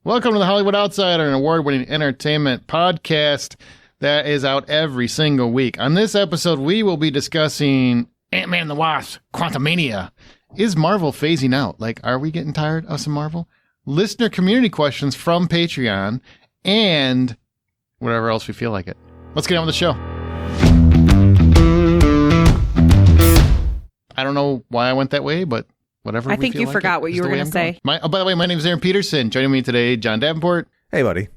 Welcome to the Hollywood Outsider, an award-winning entertainment podcast that is out every single week. On this episode, we will be discussing Ant-Man and the Wasp, Quantumania. Is Marvel phasing out? Like, are we getting tired of some Marvel? Listener community questions from Patreon, and whatever else we feel like it. Let's get on with the show. I don't know why I went that way, but whatever. I think you forgot what you were going to say. By the way, my name is Aaron Peterson. Joining me today, John Davenport. Hey, buddy.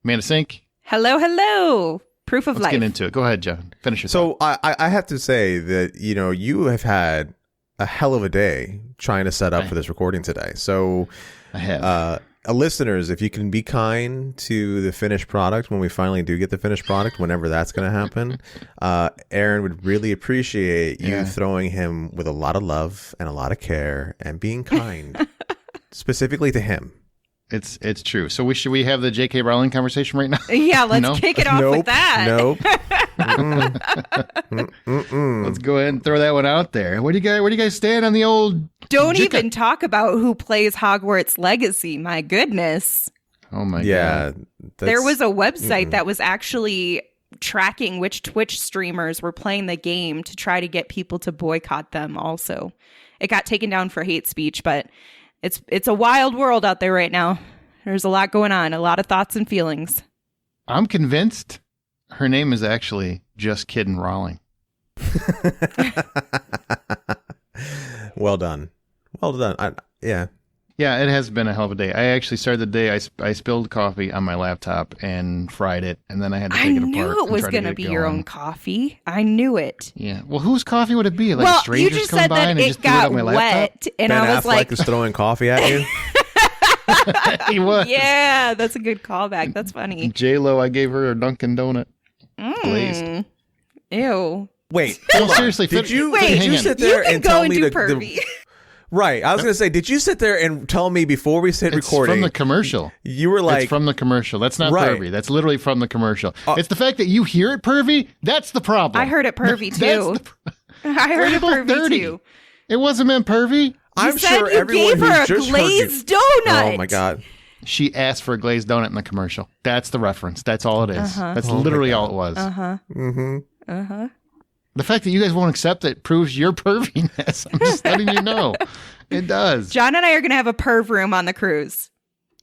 Amanda Sink. Hello, hello. Proof of life. Let's get into it. Go ahead, John. Finish your So I have to say that, you have had a hell of a day trying to set up for this recording today. So I have. Listeners, if you can be kind to the finished product when we finally do get the finished product, whenever that's going to happen, Aaron would really appreciate you throwing him with a lot of love and a lot of care and being kind, specifically to him. It's true. So should we have the J.K. Rowling conversation right now? Yeah, let's kick it off with that. Nope. Let's go ahead and throw that one out there. Where do you guys stand on the old? Don't even talk about who plays Hogwarts Legacy. My goodness. Oh my God. There was a website that was actually tracking which Twitch streamers were playing the game to try to get people to boycott them. Also, it got taken down for hate speech, but it's a wild world out there right now. There's a lot going on, a lot of thoughts and feelings. I'm convinced her name is actually Just Kidding Rowling. Well done. Yeah, it has been a hell of a day. I actually started the day, I spilled coffee on my laptop and fried it, and then I had to take it apart. I knew it was going to be your own coffee. I knew it. Yeah. Well, whose coffee would it be? Like strangers you just come said by that and it just threw it on got my wet, laptop? and Ben I was Affleck like, is throwing coffee at you. He was. Yeah, that's a good callback. That's funny. J-Lo, I gave her a Dunkin' Donut. Glazed. Ew. Wait, No, seriously. did you hang on. sit there you can and go tell and me do the pervy. Right, I was going to say, did you sit there and tell me before we hit recording? From the commercial. You were like... It's from the commercial. That's not Right. pervy. That's literally from the commercial. It's the fact that you hear it pervy, that's the problem. I heard it pervy too. I heard it pervy too. It wasn't meant pervy. I'm You said sure you everyone gave her who's a just heard you- glazed donut. Oh my God. She asked for a glazed donut in the commercial. That's the reference. That's all it is. That's literally all it was. The fact that you guys won't accept it proves your perviness. I'm just letting you know. It does. John and I are going to have a perv room on the cruise.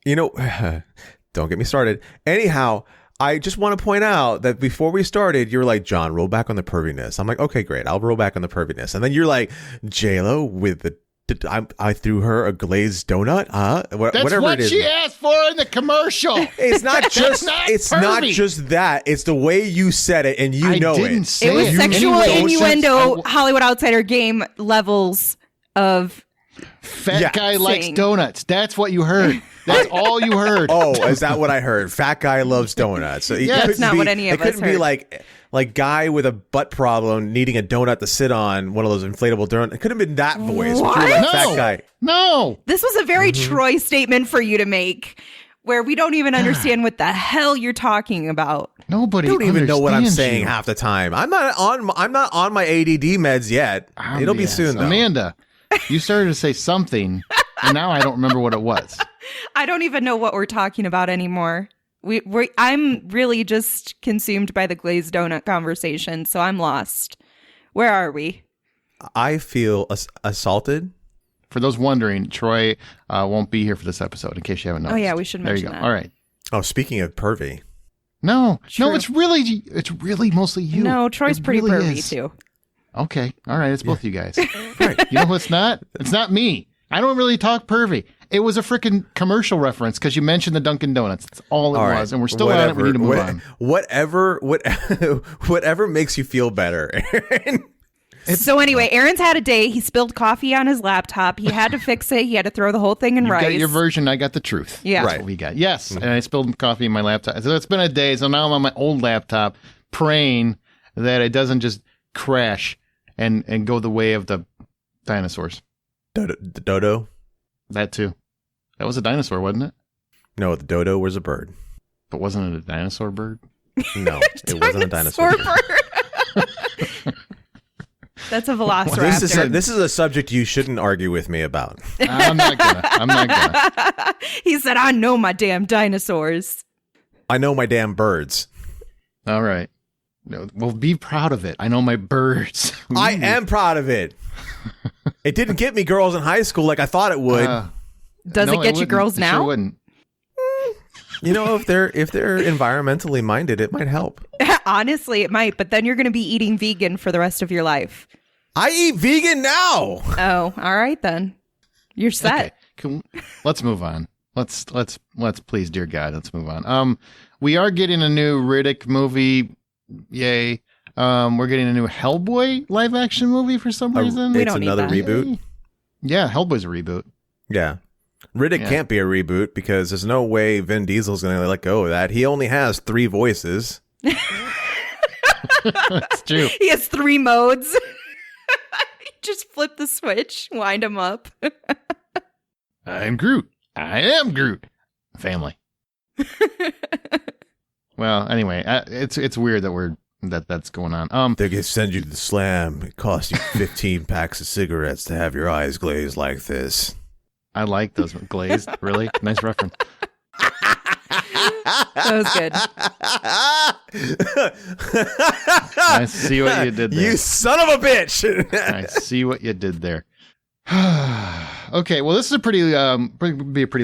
Don't get me started. Anyhow, I just want to point out that before we started, you were like, John, roll back on the perviness. I'm like, okay, great. I'll roll back on the perviness. And then you're like, J-Lo with the... I threw her a glazed donut. That's whatever what it is. she asked for in the commercial. It's not just. not it's pervy. not just that. It's the way you said it, and I know didn't it. say It was it. sexual Anyway, innuendo, Hollywood Outsider game levels of... Fat guy likes donuts. That's what you heard. That's all you heard. Oh, is that what I heard? Fat guy loves donuts. So Yeah, that's not what any of us It couldn't be heard. like guy with a butt problem needing a donut to sit on, one of those inflatable donuts. It could have been that voice. But you were like, No. fat guy. No. This was a very Troy statement for you to make, where we don't even understand what the hell you're talking about. Nobody I don't even know what I'm understands saying you. half the time. I'm not on my ADD meds yet. It'll be Yes. soon, though. Amanda, you started to say something, and now I don't remember what it was. I don't even know what we're talking about anymore. I'm really just consumed by the glazed donut conversation, so I'm lost. Where are we? I feel assaulted. For those wondering, Troy won't be here for this episode, in case you haven't noticed. Oh, yeah, we should There you mention go. that. All right. Oh, speaking of pervy. No, True. it's really mostly you. No, Troy's It pretty really pervy, is. too. Okay. All right. It's both you guys. Right. You know who it's not? It's not me. I don't really talk pervy. It was a freaking commercial reference because you mentioned the Dunkin' Donuts. That's all it All right. was. And we're still on it. We need to move on. Whatever makes you feel better. So anyway, Aaron's had a day. He spilled coffee on his laptop. He had to fix it. He had to throw the whole thing in You rice. got your version. I got the truth. Yeah. That's Right. what we got. Yes. And I spilled coffee in my laptop. So it's been a day. So now I'm on my old laptop praying that it doesn't just crash and go the way of the dinosaurs. Dodo? That too. That was a dinosaur, wasn't it? No, the dodo was a bird. But wasn't it a dinosaur bird? No, it wasn't a dinosaur. bird. That's a velociraptor. This is a subject you shouldn't argue with me about. I'm not gonna. He said, I know my damn dinosaurs. I know my damn birds. All right. No, well, be proud of it. I know my birds. I am proud of it. It didn't get me girls in high school like I thought it would. Does it get you girls It now? sure wouldn't. You know, if they're environmentally minded, it might help. Honestly, it might, but then you're going to be eating vegan for the rest of your life. I eat vegan now. Oh, all right then. You're set. Okay. Let's move on. Let's please, dear God, let's move on. We are getting a new Riddick movie. Yay. We're getting a new Hellboy live action movie for some reason. We It's don't need another that. reboot. Yeah, Hellboy's a reboot. Yeah. Riddick can't be a reboot because there's no way Vin Diesel's going to let go of that. He only has 3 voices. It's true. He has 3 modes. Just flip the switch, wind him up. I'm Groot. I am Groot. Family. Well, anyway, it's weird that that's going on. They can send you to the slam. It costs you 15 packs of cigarettes to have your eyes glazed like this. I like those glazed. Really nice reference. That was good. I see what you did there. You son of a bitch! I see what you did there. Okay, well, this is a pretty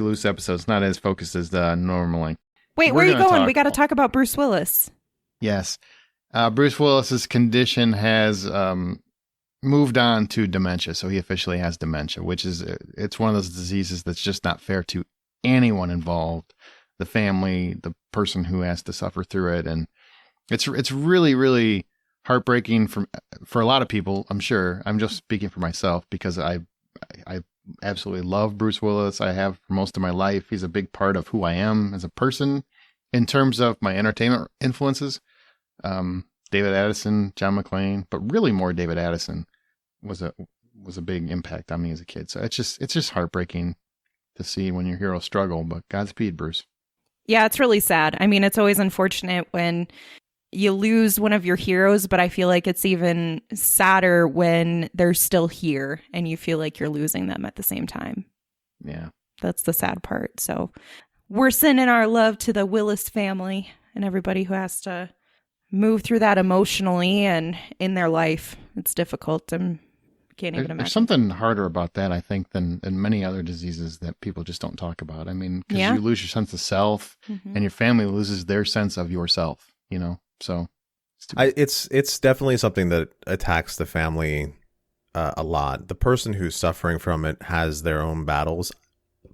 loose episode. It's not as focused as normally. Wait, where are you going? We got to talk about Bruce Willis. Yes, Bruce Willis's condition has moved on to dementia, so he officially has dementia, which is it's one of those diseases that's just not fair to anyone involved, the family, the person who has to suffer through it, and it's really, really heartbreaking for a lot of people. I'm sure. I'm just speaking for myself because I absolutely love Bruce Willis. I have for most of my life. He's a big part of who I am as a person in terms of my entertainment influences. David Addison, John McClane, but really more David Addison was a big impact on me as a kid. So it's just heartbreaking to see when your hero struggle, but Godspeed, Bruce. Yeah, it's really sad. I mean, it's always unfortunate when you lose one of your heroes, but I feel like it's even sadder when they're still here and you feel like you're losing them at the same time. Yeah. That's the sad part. So we're sending our love to the Willis family and everybody who has to move through that emotionally and in their life. It's difficult. I can't even imagine. There's something harder about that, I think, than many other diseases that people just don't talk about. I mean, because you lose your sense of self and your family loses their sense of yourself, you know? So it's definitely something that attacks the family a lot. The person who's suffering from it has their own battles.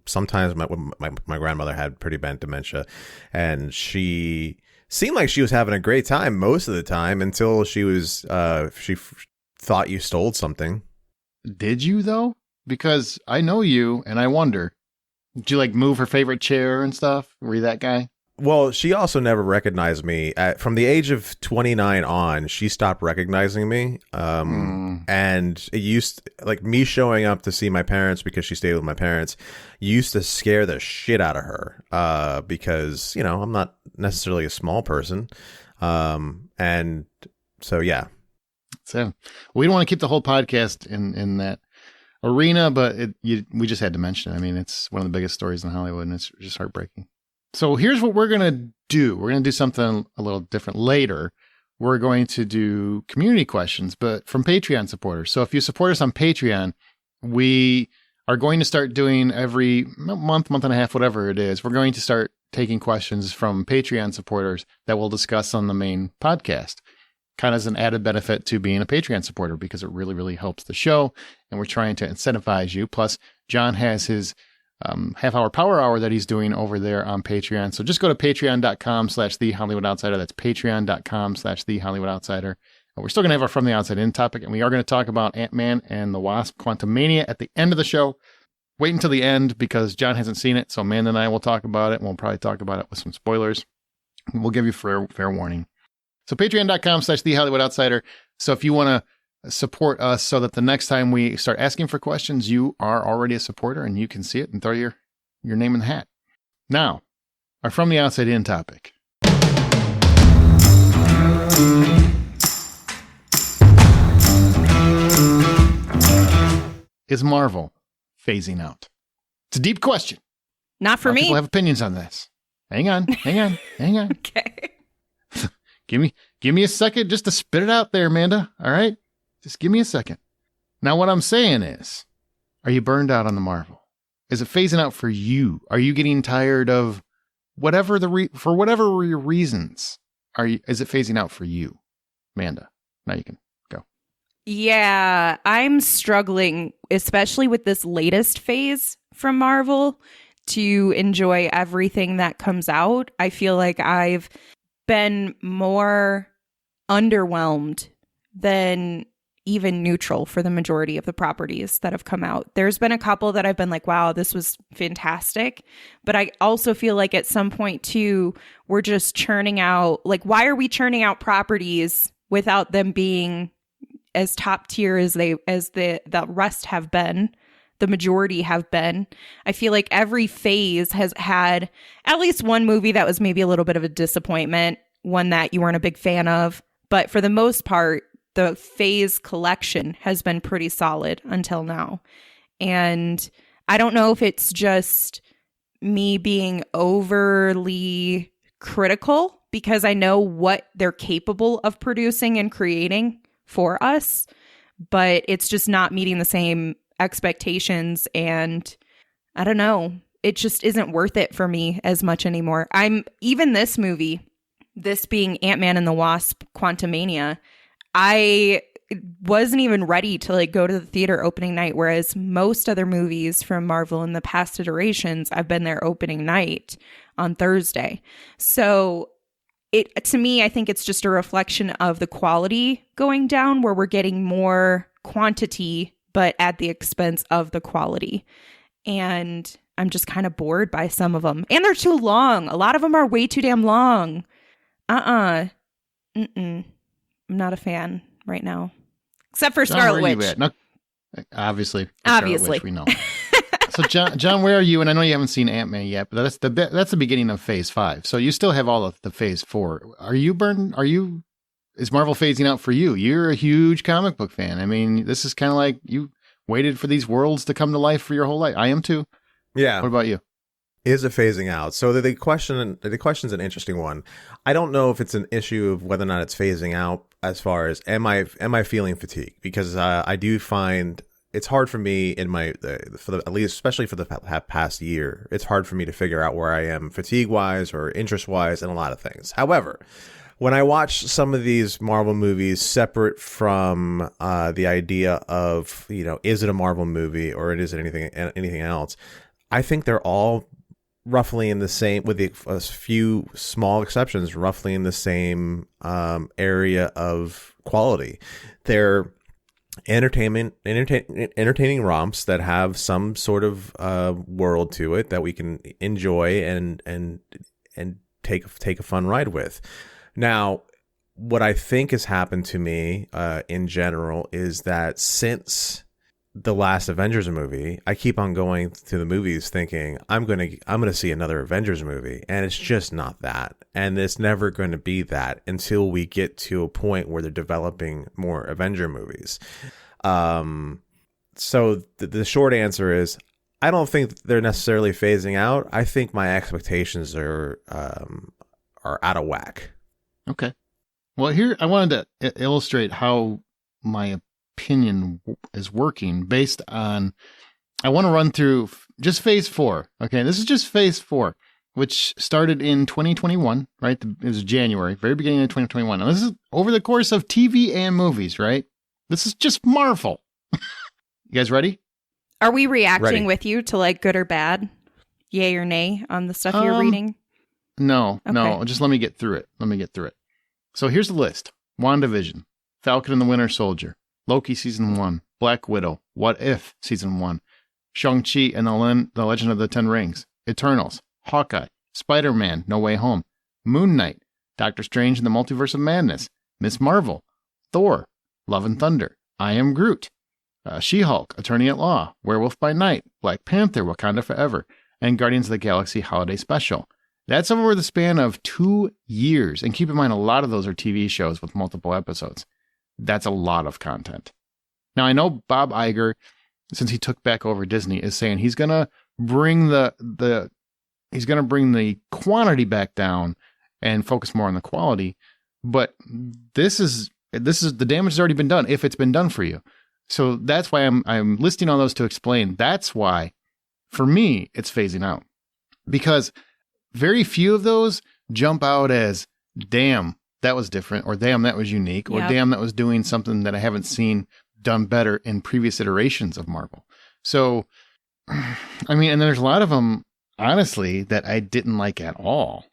Sometimes my grandmother had pretty bad dementia, and she seemed like she was having a great time most of the time until she thought you stole something. Did you though? Because I know you, and I wonder, did you like move her favorite chair and stuff? Were you that guy? Well, she also never recognized me. From the age of 29 on, she stopped recognizing me. And it used, like, me showing up to see my parents because she stayed with my parents used to scare the shit out of her because, you know, I'm not necessarily a small person. And so, yeah. So we don't want to keep the whole podcast in that arena, but we just had to mention it. I mean, it's one of the biggest stories in Hollywood, and it's just heartbreaking. So here's what we're going to do. We're going to do something a little different later. We're going to do community questions, but from Patreon supporters. So if you support us on Patreon, we are going to start doing every month and a half, whatever it is. We're going to start taking questions from Patreon supporters that we'll discuss on the main podcast. Kind of as an added benefit to being a Patreon supporter because it really, really helps the show. And we're trying to incentivize you. Plus, John has his half-hour power hour that he's doing over there on Patreon. So just go to patreon.com/thehollywoodoutsider. That's patreon.com/thehollywoodoutsider. We're still going to have our From the Outside In topic, and we are going to talk about Ant-Man and the Wasp Quantumania at the end of the show. Wait until the end because John hasn't seen it, so Amanda and I will talk about it, and we'll probably talk about it with some spoilers. We'll give you fair warning. So patreon.com/thehollywoodoutsider. So if you want to support us so that the next time we start asking for questions, you are already a supporter and you can see it and throw your name in the hat. Now, our From the Outside In topic. Is Marvel phasing out? It's a deep question. Not for me. People have opinions on this. Hang on. Okay. Give me a second just to spit it out there, Amanda. All right? Just give me a second. Now, what I'm saying is, are you burned out on the Marvel? Is it phasing out for you? Are you getting tired of whatever for whatever your reasons? Is it phasing out for you, Amanda? Now you can go. Yeah, I'm struggling, especially with this latest phase from Marvel, to enjoy everything that comes out. I feel like I've been more underwhelmed than even neutral for the majority of the properties that have come out. There's been a couple that I've been like, wow, this was fantastic. But I also feel like at some point too, we're just churning out, like, why are we churning out properties without them being as top tier as the rest have been? The majority have been. I feel like every phase has had at least one movie that was maybe a little bit of a disappointment, one that you weren't a big fan of. But for the most part, the phase collection has been pretty solid until now. And I don't know if it's just me being overly critical because I know what they're capable of producing and creating for us, but it's just not meeting the same expectations. And I don't know, it just isn't worth it for me as much anymore. Even this movie, this being Ant-Man and the Wasp, Quantumania, I wasn't even ready to go to the theater opening night, whereas most other movies from Marvel in the past iterations, I've been there opening night on Thursday. So to me, I think it's just a reflection of the quality going down, where we're getting more quantity, but at the expense of the quality. And I'm just kind of bored by some of them. And they're too long. A lot of them are way too damn long. I'm not a fan right now, except for Scarlet Witch. No, obviously, Obviously. Scarlet Witch, we know. So, John, where are you? And I know you haven't seen Ant-Man yet, but that's the beginning of Phase 5. So you still have all of the Phase 4. Are you burned? Is Marvel phasing out for you? You're a huge comic book fan. I mean, this is kind of like you waited for these worlds to come to life for your whole life. I am too. Yeah. What about you? Is it phasing out? So the question's an interesting one. I don't know if it's an issue of whether or not it's phasing out as far as am I feeling fatigued? Because I do find it's hard for me in at least especially for the past year. It's hard for me to figure out where I am fatigue wise or interest wise in a lot of things. However, when I watch some of these Marvel movies separate from the idea of, is it a Marvel movie or is it anything else, I think they're all roughly in the same, with a few small exceptions, roughly in the same area of quality. They're entertaining romps that have some sort of world to it that we can enjoy and take a fun ride with. Now, what I think has happened to me in general is that since the last Avengers movie, I keep on going to the movies thinking I'm gonna see another Avengers movie, and it's just not that, and it's never going to be that until we get to a point where they're developing more Avenger movies. So the short answer is I don't think they're necessarily phasing out. I think my expectations are out of whack. Okay. Well, here I wanted to illustrate how my opinion is working based on, I want to run through just Phase 4. Okay, this is just Phase 4, which started in 2021, right? It was January, very beginning of 2021. Now, this is over the course of TV and movies, right? This is just Marvel. You guys ready? Are we reacting Ready. with you to good or bad? Yay or nay on the stuff you're reading? No, Okay. no, just let me get through it. So here's the list. WandaVision, Falcon and the Winter Soldier, Loki Season 1, Black Widow, What If Season 1, Shang-Chi and the Legend of the Ten Rings, Eternals, Hawkeye, Spider-Man, No Way Home, Moon Knight, Doctor Strange and the Multiverse of Madness, Miss Marvel, Thor, Love and Thunder, I Am Groot, She-Hulk, Attorney at Law, Werewolf by Night, Black Panther, Wakanda Forever, and Guardians of the Galaxy Holiday Special. That's over the span of 2 years. And keep in mind, a lot of those are TV shows with multiple episodes. That's a lot of content. Now, I know Bob Iger, since he took back over Disney, is saying he's going to bring the quantity back down and focus more on the quality. But this is the damage has already been done if it's been done for you. So that's why I'm listing all those to explain. That's why, for me, it's phasing out, because very few of those jump out as, damn, that was different, or damn, that was unique, or damn, that was doing something that I haven't seen done better in previous iterations of Marvel. So, I mean, and there's a lot of them, honestly, that I didn't like at all.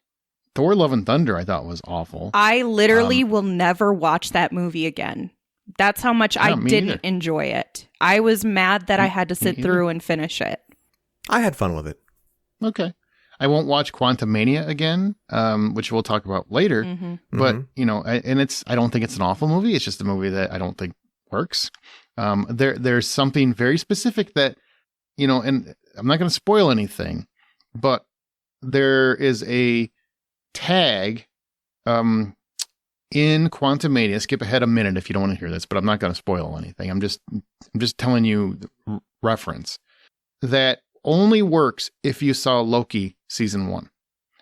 Thor: Love and Thunder, I thought was awful. I literally will never watch that movie again. That's how much I didn't enjoy it. I was mad that I had to sit through and finish it. I had fun with it. Okay. I won't watch Quantumania again, which we'll talk about later. Mm-hmm. But, you know, I don't think it's an awful movie. It's just a movie that I don't think works. There's something very specific that, you know, and I'm not going to spoil anything, but there is a tag in Quantumania. Skip ahead a minute if you don't want to hear this, but I'm not going to spoil anything. I'm just telling you the reference that only works if you saw Loki season 1.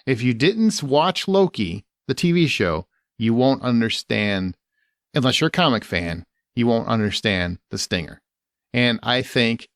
If you didn't watch Loki, the TV show, you won't understand, unless you're a comic fan, you won't understand the stinger. And I think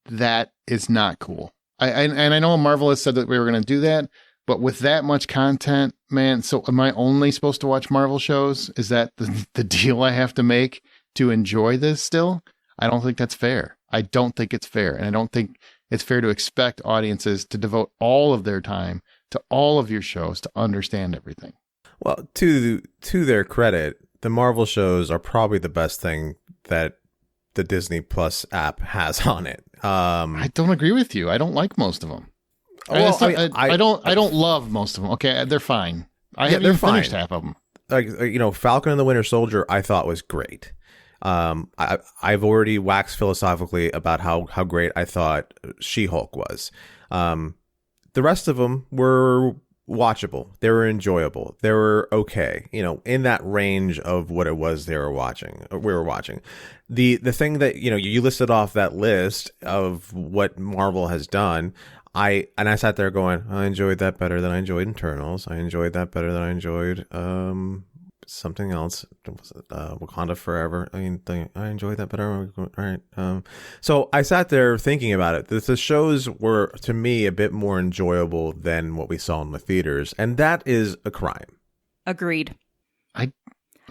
that is not cool. I know Marvel has said that we were going to do that, but with that much content, man, so am I only supposed to watch Marvel shows? Is that the deal I have to make to enjoy this still? I don't think that's fair. I don't think it's fair. And I don't think it's fair to expect audiences to devote all of their time to all of your shows to understand everything. Well, to their credit, the Marvel shows are probably the best thing that the Disney Plus app has on it. I don't agree with you. I don't like most of them. Well, I don't love most of them. Okay, they're fine. I haven't even finished half of them. Like, you know, Falcon and the Winter Soldier, I thought was great. I've already waxed philosophically about how great I thought She-Hulk was. The rest of them were watchable. They were enjoyable. They were okay. You know, in that range of what it was we were watching. The thing that, you know, you listed off that list of what Marvel has done. I sat there going, I enjoyed that better than I enjoyed Eternals. I enjoyed that better than I enjoyed something else. Wakanda Forever. I enjoyed that better. All right. So I sat there thinking about it. The shows were, to me, a bit more enjoyable than what we saw in the theaters, and that is a crime. Agreed.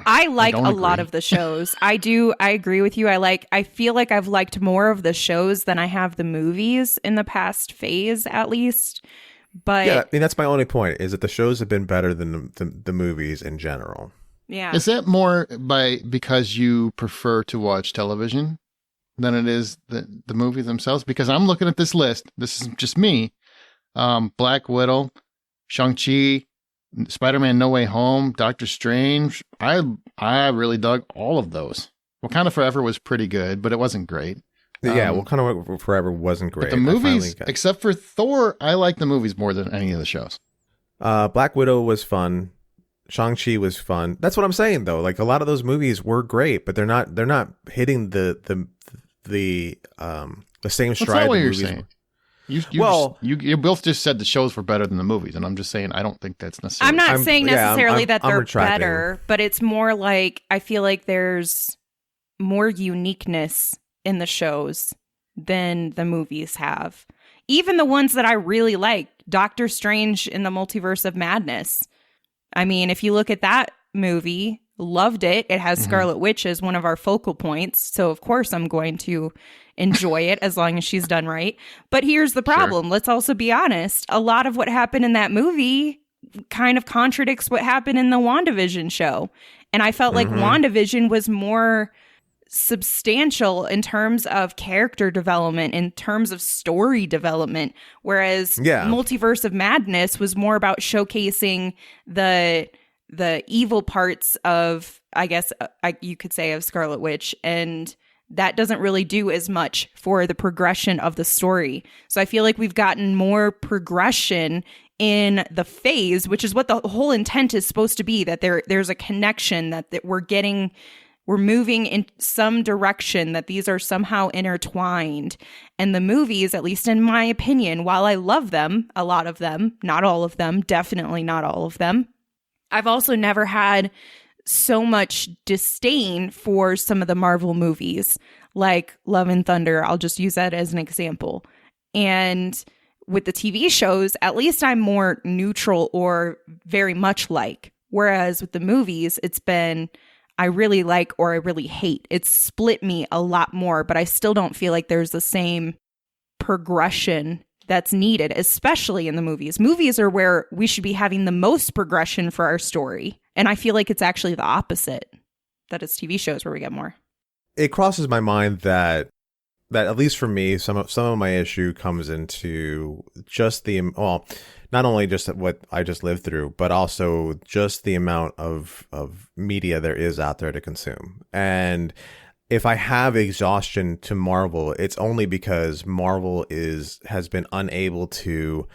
I like a lot of the shows. I do. I agree with you. I feel like I've liked more of the shows than I have the movies in the past phase, at least. But yeah, I mean, that's my only point, is that the shows have been better than the movies in general. Yeah. Is that more because you prefer to watch television than it is the movies themselves? Because I'm looking at this list. This is just me. Black Widow, Shang-Chi, Spider-Man No Way Home, Doctor Strange. I really dug all of those. Wakanda Forever was pretty good, but it wasn't great. Yeah, Wakanda Forever wasn't great. But the movies, except for Thor, I like the movies more than any of the shows. Black Widow was fun. Shang-Chi was fun. That's what I'm saying, though. Like, a lot of those movies were great, but they're not hitting the same stride. That's not what the you're movies saying. You both just said the shows were better than the movies, and I'm just saying I don't think that's necessary. I'm not saying necessarily that they're retracting. better, but it's more like I feel like there's more uniqueness in the shows than the movies have. Even the ones that I really like, Doctor Strange in the Multiverse of Madness. I mean, if you look at that movie, loved it. It has Scarlet Witch as one of our focal points. So, of course, I'm going to enjoy it as long as she's done right. But here's the problem. Sure. Let's also be honest. A lot of what happened in that movie kind of contradicts what happened in the WandaVision show. And I felt like WandaVision was more substantial in terms of character development, in terms of story development, whereas Multiverse of Madness was more about showcasing the evil parts of, I guess you could say, of Scarlet Witch, and that doesn't really do as much for the progression of the story. So I feel like we've gotten more progression in the phase, which is what the whole intent is supposed to be, that there's a connection, that we're getting We're moving in some direction, that these are somehow intertwined. And the movies, at least in my opinion, while I love them, a lot of them, not all of them, definitely not all of them, I've also never had so much disdain for some of the Marvel movies, like Love and Thunder. I'll just use that as an example. And with the TV shows, at least I'm more neutral or very much like. Whereas with the movies, it's been I really like or I really hate. It's split me a lot more, but I still don't feel like there's the same progression that's needed, especially in the movies. Movies are where we should be having the most progression for our story. And I feel like it's actually the opposite, that it's TV shows where we get more. It crosses my mind that at least for me, some of my issue comes into just not only just what I just lived through, but also just the amount of media there is out there to consume. And if I have exhaustion to Marvel, it's only because Marvel has been unable to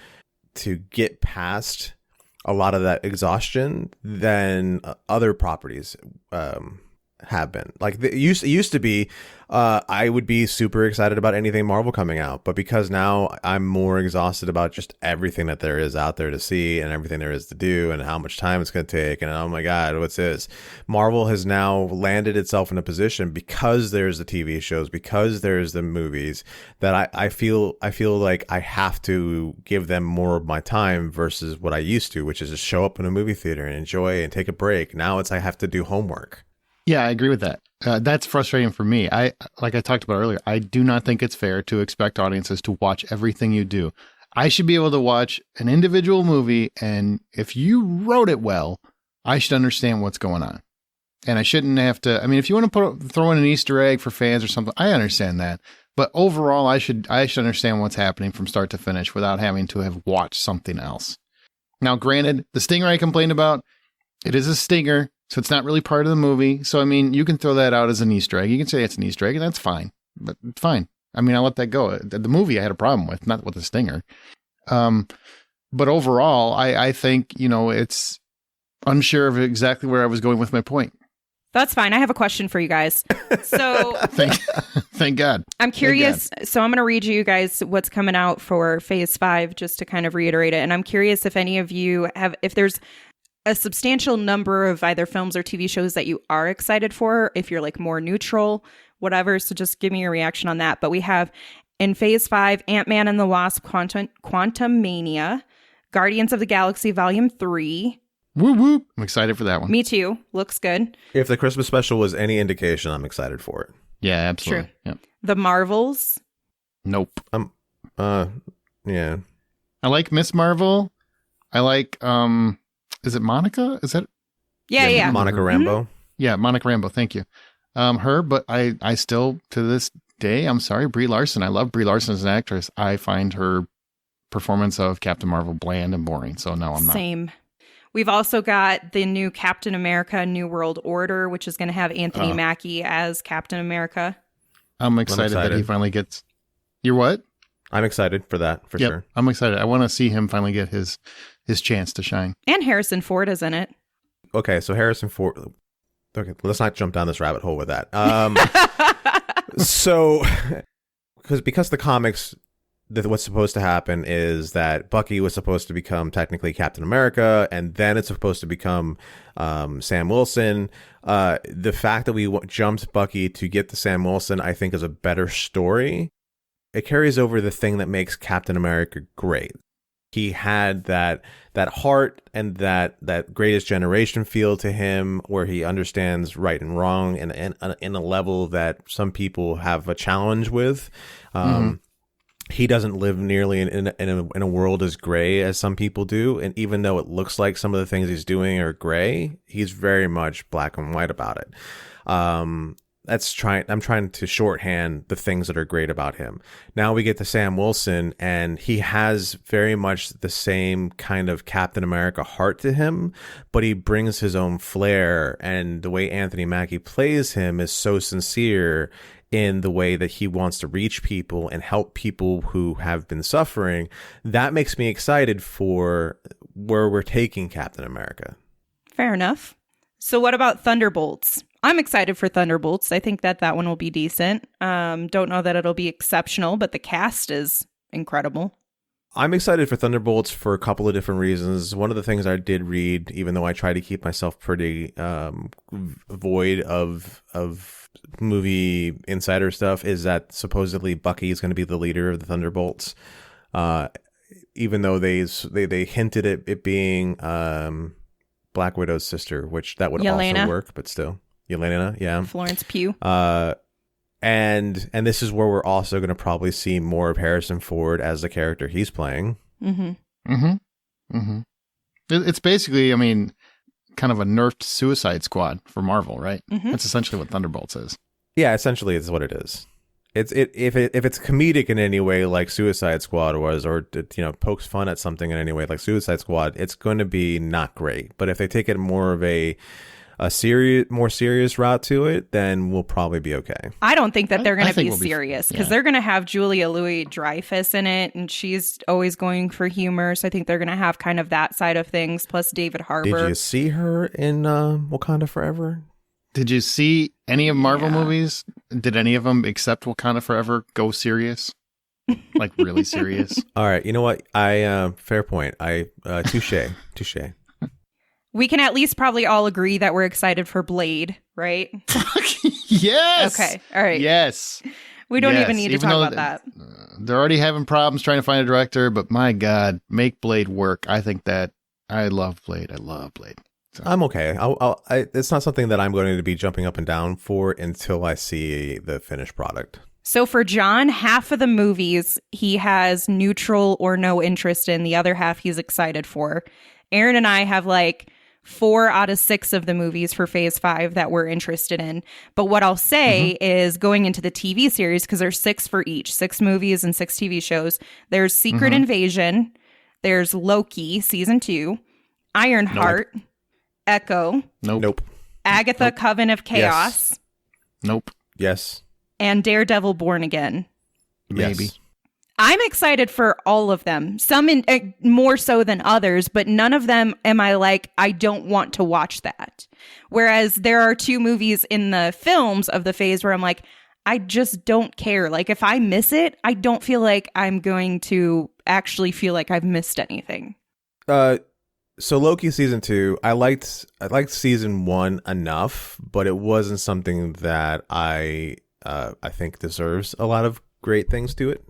get past a lot of that exhaustion than other properties have been. Like it used to be, I would be super excited about anything Marvel coming out, but because now I'm more exhausted about just everything that there is out there to see and everything there is to do and how much time it's going to take and oh my god, what's this? Marvel has now landed itself in a position, because there's the TV shows, because there's the movies, that I feel like I have to give them more of my time versus what I used to, which is just show up in a movie theater and enjoy and take a break. Now I have to do homework. Yeah, I agree with that. That's frustrating for me. Like I talked about earlier, I do not think it's fair to expect audiences to watch everything you do. I should be able to watch an individual movie, and if you wrote it well, I should understand what's going on. And I shouldn't have to, I mean, if you want to throw in an Easter egg for fans or something, I understand that. But overall, I should understand what's happening from start to finish without having to have watched something else. Now, granted, the stinger I complained about, it is a stinger. So it's not really part of the movie. So, I mean, you can throw that out as an Easter egg. You can say it's an Easter egg, and that's fine. But fine. I mean, I'll let that go. The movie I had a problem with, not with the stinger. But overall, I think, it's unsure of exactly where I was going with my point. That's fine. I have a question for you guys. So thank God. I'm curious. So I'm going to read you guys what's coming out for Phase 5, just to kind of reiterate it. And I'm curious if any of you if there's a substantial number of either films or TV shows that you are excited for, if you're like more neutral, whatever. So just give me your reaction on that. But we have in Phase 5, Ant-Man and the Wasp, Quantumania, Guardians of the Galaxy Volume 3. Whoop, whoop. I'm excited for that one. Me too. Looks good. If the Christmas special was any indication, I'm excited for it. Yeah, absolutely. True. Yep. The Marvels. Nope. Yeah. I like Miss Marvel. I like, is it Monica? Is that? Yeah. Monica Rambeau. Mm-hmm. Yeah, Monica Rambeau. Thank you. Her, but I still, to this day, I'm sorry, Brie Larson. I love Brie Larson as an actress. I find her performance of Captain Marvel bland and boring. So no, I'm not. Same. We've also got the new Captain America, New World Order, which is going to have Anthony Mackie as Captain America. I'm excited that he finally gets. You're what? I'm excited for that, for sure. I'm excited. I want to see him finally get his chance to shine. And Harrison Ford is in it. Okay, so Harrison Ford. Okay, let's not jump down this rabbit hole with that. So, because the comics, what's supposed to happen is that Bucky was supposed to become technically Captain America, and then it's supposed to become Sam Wilson. The fact that we jumped Bucky to get to Sam Wilson, I think, is a better story. It carries over the thing that makes Captain America great. He had that heart and that greatest generation feel to him, where he understands right and wrong in a level that some people have a challenge with. He doesn't live nearly in a world as gray as some people do, and even though it looks like some of the things he's doing are gray, he's very much black and white about it. I'm trying to shorthand the things that are great about him. Now we get to Sam Wilson, and he has very much the same kind of Captain America heart to him, but he brings his own flair, and the way Anthony Mackie plays him is so sincere in the way that he wants to reach people and help people who have been suffering. That makes me excited for where we're taking Captain America. Fair enough. So what about Thunderbolts? I'm excited for Thunderbolts. I think that one will be decent. Don't know that it'll be exceptional, but the cast is incredible. I'm excited for Thunderbolts for a couple of different reasons. One of the things I did read, even though I try to keep myself pretty void of movie insider stuff, is that supposedly Bucky is going to be the leader of the Thunderbolts. Even though they hinted at it being Black Widow's sister, which that would Yelena. Also work, but still. Yelena, yeah. Florence Pugh. And this is where we're also going to probably see more of Harrison Ford as the character he's playing. It's basically, I mean, kind of a nerfed Suicide Squad for Marvel, right? That's essentially what Thunderbolts is. Yeah, essentially, it's what it is. If it's comedic in any way, like Suicide Squad was, or pokes fun at something in any way, like Suicide Squad, it's going to be not great. But if they take it more of a more serious route to it, then we'll probably be okay. I don't think that they're going to be serious because they're going to have Julia Louis-Dreyfus in it, and she's always going for humor. So I think they're going to have kind of that side of things, plus David Harbour. Did you see her in Wakanda Forever? Did you see any of Marvel movies? Did any of them, except Wakanda Forever, go serious? Like really serious? All right, you know what? Fair point. Touche. We can at least probably all agree that we're excited for Blade, right? Yes. Okay. All right. Yes. We don't even need to talk about that. They're already having problems trying to find a director, but my God, make Blade work. I think that I love Blade. So. I'm okay. It's not something that I'm going to be jumping up and down for until I see the finished product. So for John, half of the movies he has neutral or no interest in. The other half he's excited for. Aaron and I have like 4 out of 6 of the movies for Phase 5 that we're interested in. But what I'll say is going into the TV series, because there's 6 for each, 6 movies and 6 TV shows. There's Secret Invasion. There's Loki, Season 2. Ironheart. Echo. Nope. Agatha, Coven of Chaos. Yes. Nope. Yes. And Daredevil, Born Again. Maybe. Yes. I'm excited for all of them. Some more so than others, but none of them am I like, I don't want to watch that. Whereas there are 2 movies in the films of the phase where I'm like, I just don't care. Like if I miss it, I don't feel like I'm going to actually feel like I've missed anything. So Loki season 2, I liked season 1 enough, but it wasn't something that I think deserves a lot of great things to it.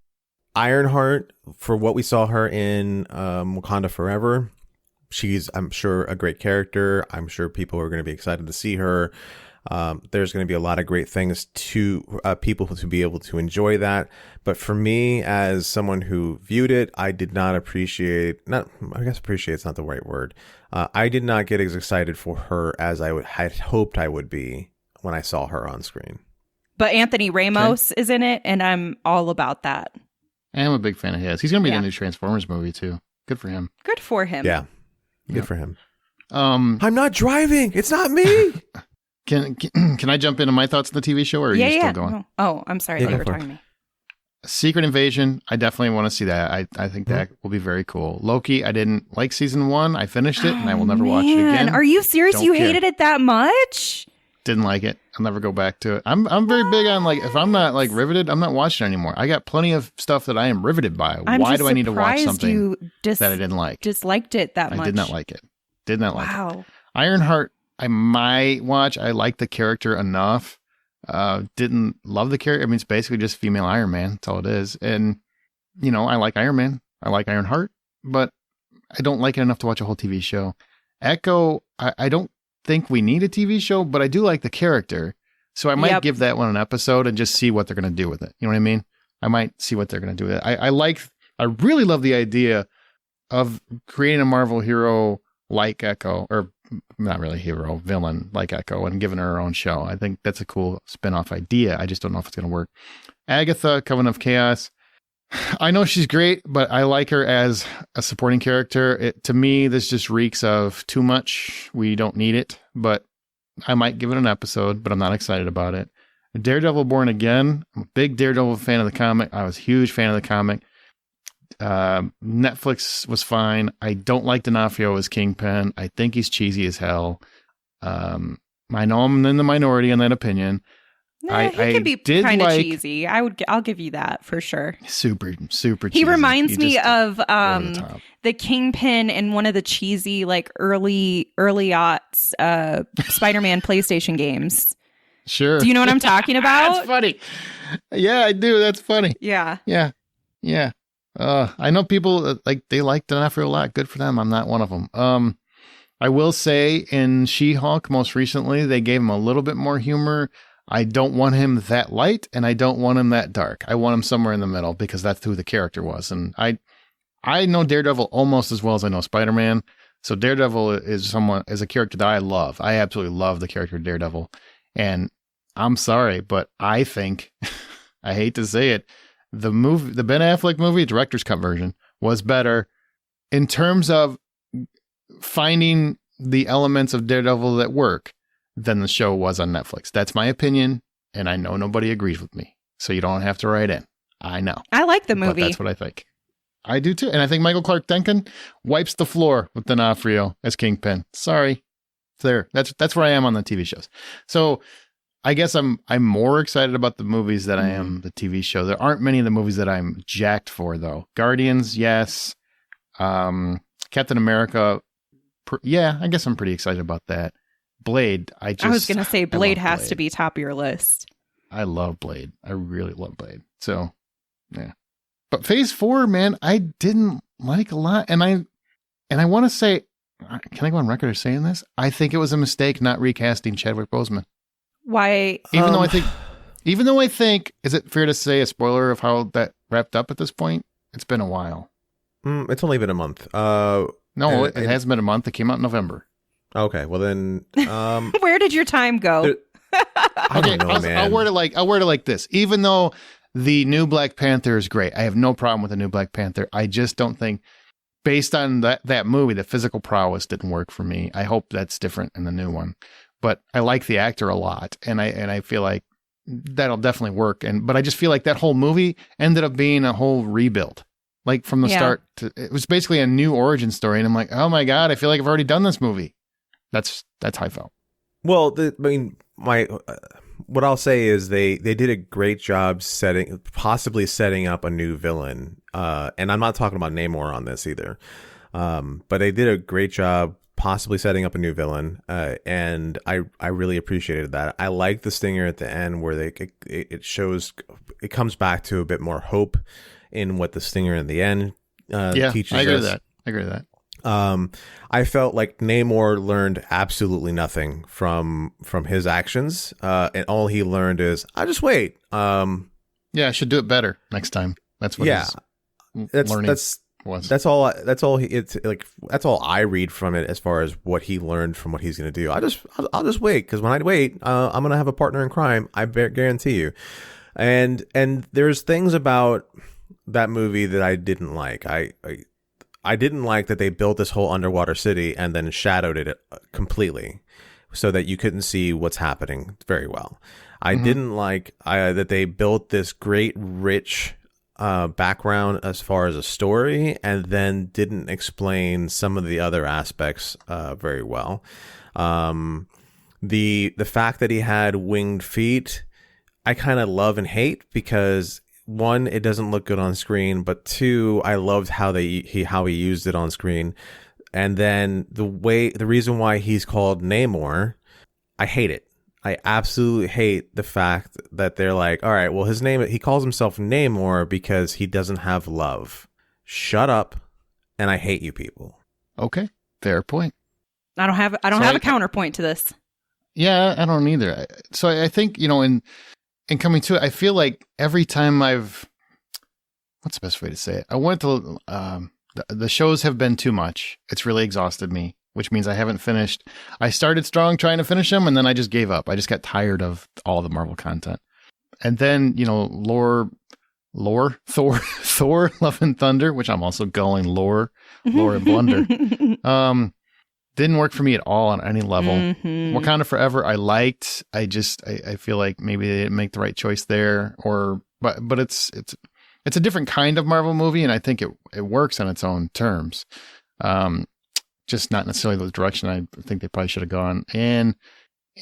Ironheart, for what we saw her in Wakanda Forever, she's, I'm sure, a great character. I'm sure people are going to be excited to see her. There's going to be a lot of great things to people to be able to enjoy that. But for me, as someone who viewed it, I did not appreciate, appreciate's not the right word. I did not get as excited for her as I had hoped I would be when I saw her on screen. But Anthony Ramos is in it, and I'm all about that. I'm a big fan of his. He's going to be in the new Transformers movie, too. Good for him. Good for him. Yeah. Good for him. I'm not driving. It's not me. Can I jump into my thoughts on the TV show, or are you still going? Oh, I'm sorry. Yeah, I thought you were go for talking to me. Secret Invasion, I definitely want to see that. I think that will be very cool. Loki, I didn't like season 1. I finished it, and I will never watch it again. Are you serious? Don't You care. hated it that much? Didn't like it. I'll never go back to it. I'm very big on, like, if I'm not like riveted, I'm not watching it anymore. I got plenty of stuff that I am riveted by. Why do I need to watch something that I didn't like? Disliked it that much. I did not like it. Did not like it. Wow. Ironheart, I might watch. I like the character enough. Didn't love the character. I mean, it's basically just female Iron Man. That's all it is. And, I like Iron Man. I like Ironheart, but I don't like it enough to watch a whole TV show. Echo, I don't think we need a TV show, but I do like the character. So I might give that one an episode and just see what they're going to do with it. You know what I mean? I might see what they're going to do with it. I really love the idea of creating a Marvel hero like Echo, or not really hero, villain like Echo, and giving her own show. I think that's a cool spin-off idea. I just don't know if it's going to work. Agatha, Coven of Chaos. I know she's great, but I like her as a supporting character. To me, this just reeks of too much. We don't need it, but I might give it an episode, but I'm not excited about it. Daredevil Born Again. I'm a big Daredevil fan of the comic. I was a huge fan of the comic. Netflix was fine. I don't like D'Onofrio as Kingpin. I think he's cheesy as hell. I know I'm in the minority on that opinion. Nah, he can be kind of cheesy. I'll give you that for sure. Super cheesy. He reminds me of the Kingpin in one of the cheesy like early aughts Spider-Man PlayStation games. Sure. Do you know what I'm talking about? That's funny. Yeah, I do. That's funny. Yeah. I know people they like D'Onofrio a lot. Good for them. I'm not one of them. I will say in She-Hulk most recently, they gave him a little bit more humor. I don't want him that light and I don't want him that dark. I want him somewhere in the middle because that's who the character was. And I know Daredevil almost as well as I know Spider-Man. So Daredevil is a character that I love. I absolutely love the character of Daredevil. And I'm sorry, but I think, I hate to say it, the Ben Affleck movie, director's cut version, was better in terms of finding the elements of Daredevil that work than the show was on Netflix. That's my opinion, and I know nobody agrees with me. So you don't have to write in. I know. I like the movie. But that's what I think. I do too. And I think Michael Clark Duncan wipes the floor with D'Onofrio as Kingpin. Sorry. There. That's where I am on the TV shows. So I guess I'm more excited about the movies than I am the TV show. There aren't many of the movies that I'm jacked for, though. Guardians, yes. Captain America, I guess I'm pretty excited about that. Blade, I was going to say Blade has to be top of your list. I love Blade. I really love Blade. So, yeah. But Phase 4, man, I didn't like a lot. And I want to say, can I go on record as saying this? I think it was a mistake not recasting Chadwick Boseman. Why? Even though I think, is it fair to say a spoiler of how that wrapped up at this point? It's been a while. It's only been a month. No, it hasn't been a month. It came out in November. Okay, well then, where did your time go? I don't know, man. I'll word it like this. Even though the new Black Panther is great, I have no problem with the new Black Panther. I just don't think, based on that movie, the physical prowess didn't work for me. I hope that's different in the new one. But I like the actor a lot, and I feel like that'll definitely work. But I just feel like that whole movie ended up being a whole rebuild. Like from the start, it was basically a new origin story, and I'm like, oh my god, I feel like I've already done this movie. That's how I felt. Well, what I'll say is they did a great job possibly setting up a new villain. And I'm not talking about Namor on this either. But they did a great job possibly setting up a new villain. And I really appreciated that. I like the stinger at the end where it comes back to a bit more hope in what the stinger in the end teaches us. I agree with that. I felt like Namor learned absolutely nothing from his actions, and all he learned is, I just wait. I should do it better next time. That's what his learning was. That's all I read from it as far as what he learned from what he's going to do. I'll just wait, because when I wait, I'm going to have a partner in crime. I guarantee you. And there's things about that movie that I didn't like. I didn't like that they built this whole underwater city and then shadowed it completely so that you couldn't see what's happening very well. I didn't like that they built this great, rich background as far as a story and then didn't explain some of the other aspects very well. The fact that he had winged feet, I kind of love and hate, because one, it doesn't look good on screen, but two, I loved how he used it on screen. And then the reason why he's called Namor, I hate it. I absolutely hate the fact that they're like, all right, well, he calls himself Namor because he doesn't have love. Shut up, and I hate you people. Okay, fair point. I don't have a counterpoint to this. Yeah, I don't either. So I think, in coming to it, I feel like every time what's the best way to say it? I went to, the shows have been too much. It's really exhausted me, which means I haven't finished. I started strong trying to finish them, and then I just gave up. I just got tired of all the Marvel content. And then, Thor, Love and Thunder, which I'm also going lore and blunder. Didn't work for me at all on any level. Wakanda Forever, I liked. I feel like maybe they didn't make the right choice there, but it's a different kind of Marvel movie, and I think it works on its own terms. Just not necessarily the direction I think they probably should have gone. And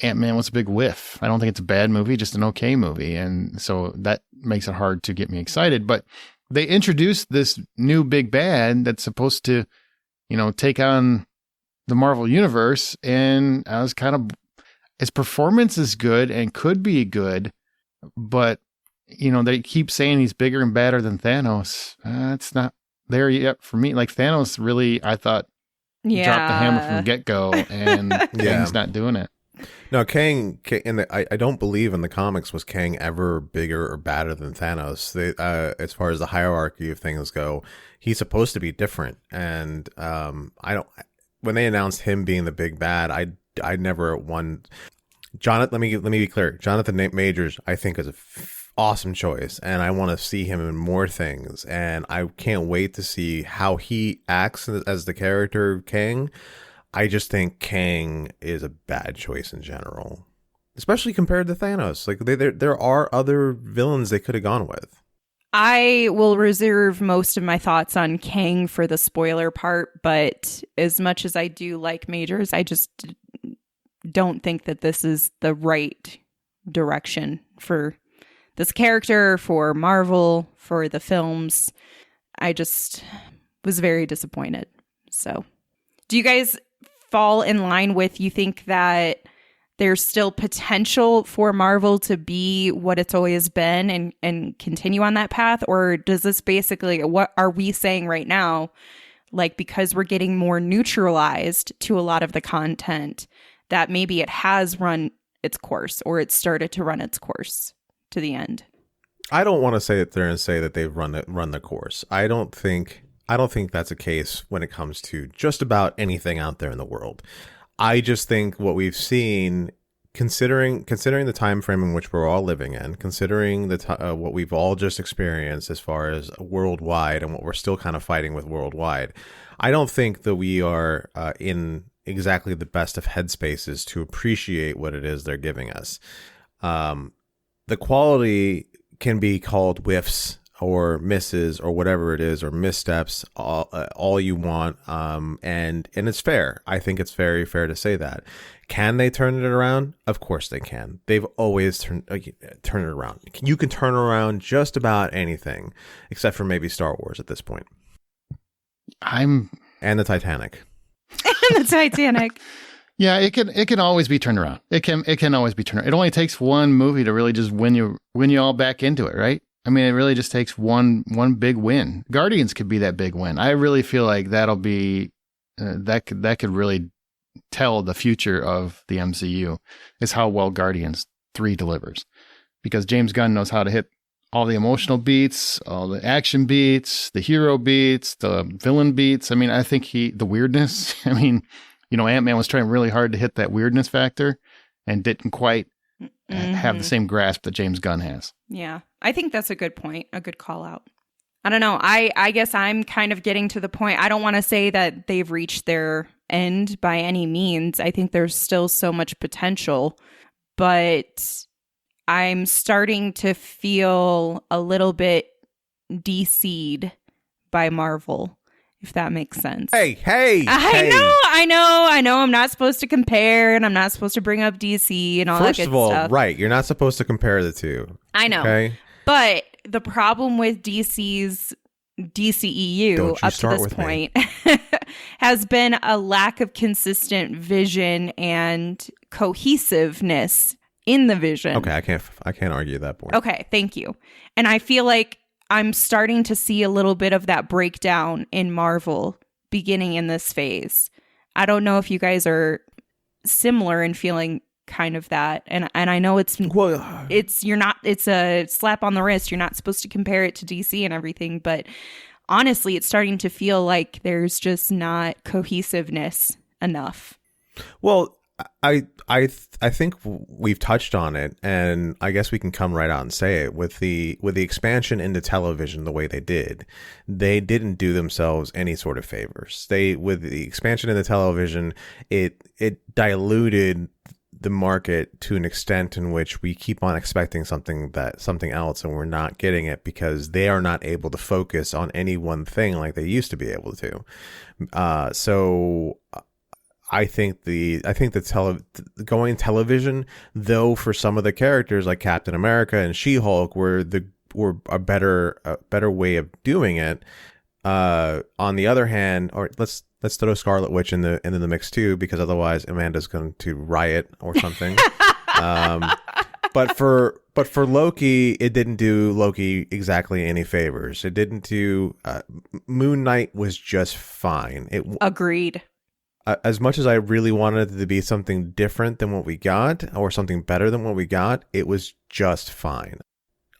Ant-Man was a big whiff. I don't think it's a bad movie, just an okay movie. And so that makes it hard to get me excited. But they introduced this new big bad that's supposed to, take on the Marvel Universe. And I was kind of, his performance is good and could be good, but, they keep saying he's bigger and badder than Thanos. It's not there yet for me. Like Thanos really, I thought, dropped the hammer from the get-go, and Kang's not doing it. No, Kang I don't believe in the comics was Kang ever bigger or badder than Thanos. As far as the hierarchy of things go, he's supposed to be different. And when they announced him being the big bad, I never won. Jonathan, let me be clear. Jonathan Majors, I think, is a awesome choice, and I want to see him in more things. And I can't wait to see how he acts as the character Kang. I just think Kang is a bad choice in general, especially compared to Thanos. Like there are other villains they could have gone with. I will reserve most of my thoughts on Kang for the spoiler part, but as much as I do like Majors, I just don't think that this is the right direction for this character, for Marvel, for the films. I just was very disappointed. So, do you guys fall in line with, you think that there's still potential for Marvel to be what it's always been and continue on that path? Or does this basically, what are we saying right now, like because we're getting more neutralized to a lot of the content, that maybe it has run its course, or it started to run its course to the end? I don't want to say it there and say that they've run the course. I don't think that's a case when it comes to just about anything out there in the world. I just think what we've seen, considering the time frame in which we're all living in, considering what we've all just experienced as far as worldwide and what we're still kind of fighting with worldwide, I don't think that we are in exactly the best of headspaces to appreciate what it is they're giving us. The quality can be called whiffs or misses or whatever it is, or missteps, all you want. And it's fair. I think it's very fair to say that. Can they turn it around? Of course they can. They've always turn it around. You can turn around just about anything, except for maybe Star Wars at this point. And the Titanic. And the Titanic. Yeah, it can always be turned around. It can always be turned around. It only takes one movie to really just win you all back into it, right? I mean, it really just takes one big win. Guardians could be that big win. I really feel like that'll be that could really tell the future of the MCU, is how well Guardians 3 delivers, because James Gunn knows how to hit all the emotional beats, all the action beats, the hero beats, the villain beats. I mean, I think the weirdness. I mean, Ant-Man was trying really hard to hit that weirdness factor and didn't quite have the same grasp that James Gunn has. Yeah, I think that's a good point, a good call out. I don't know. I guess I'm kind of getting to the point. I don't want to say that they've reached their end by any means. I think there's still so much potential, but I'm starting to feel a little bit DC'd by Marvel, if that makes sense. Hey. I know. I'm not supposed to compare, and I'm not supposed to bring up DC and all that good stuff. First of all, right, you're not supposed to compare the two. I know. Okay? But the problem with DC's DCEU up to this point has been a lack of consistent vision and cohesiveness in the vision. Okay, I can't argue that point. Okay, thank you. And I feel like I'm starting to see a little bit of that breakdown in Marvel beginning in this phase. I don't know if you guys are similar in feeling kind of that. And I know it's a slap on the wrist. You're not supposed to compare it to DC and everything, but honestly, it's starting to feel like there's just not cohesiveness enough. Well, I think we've touched on it, and I guess we can come right out and say it. With the expansion into television the way they didn't do themselves any sort of favors. With the expansion into television, it diluted the market to an extent in which we keep on expecting something else, and we're not getting it because they are not able to focus on any one thing like they used to be able to. So I think going television, though, for some of the characters like Captain America and She-Hulk were a better way of doing it. On the other hand, or let's throw Scarlet Witch into the mix too, because otherwise Amanda's going to riot or something. But for Loki, it didn't do Loki exactly any favors. It didn't do. Moon Knight was just fine. Agreed. As much as I really wanted it to be something different than what we got, or something better than what we got, it was just fine.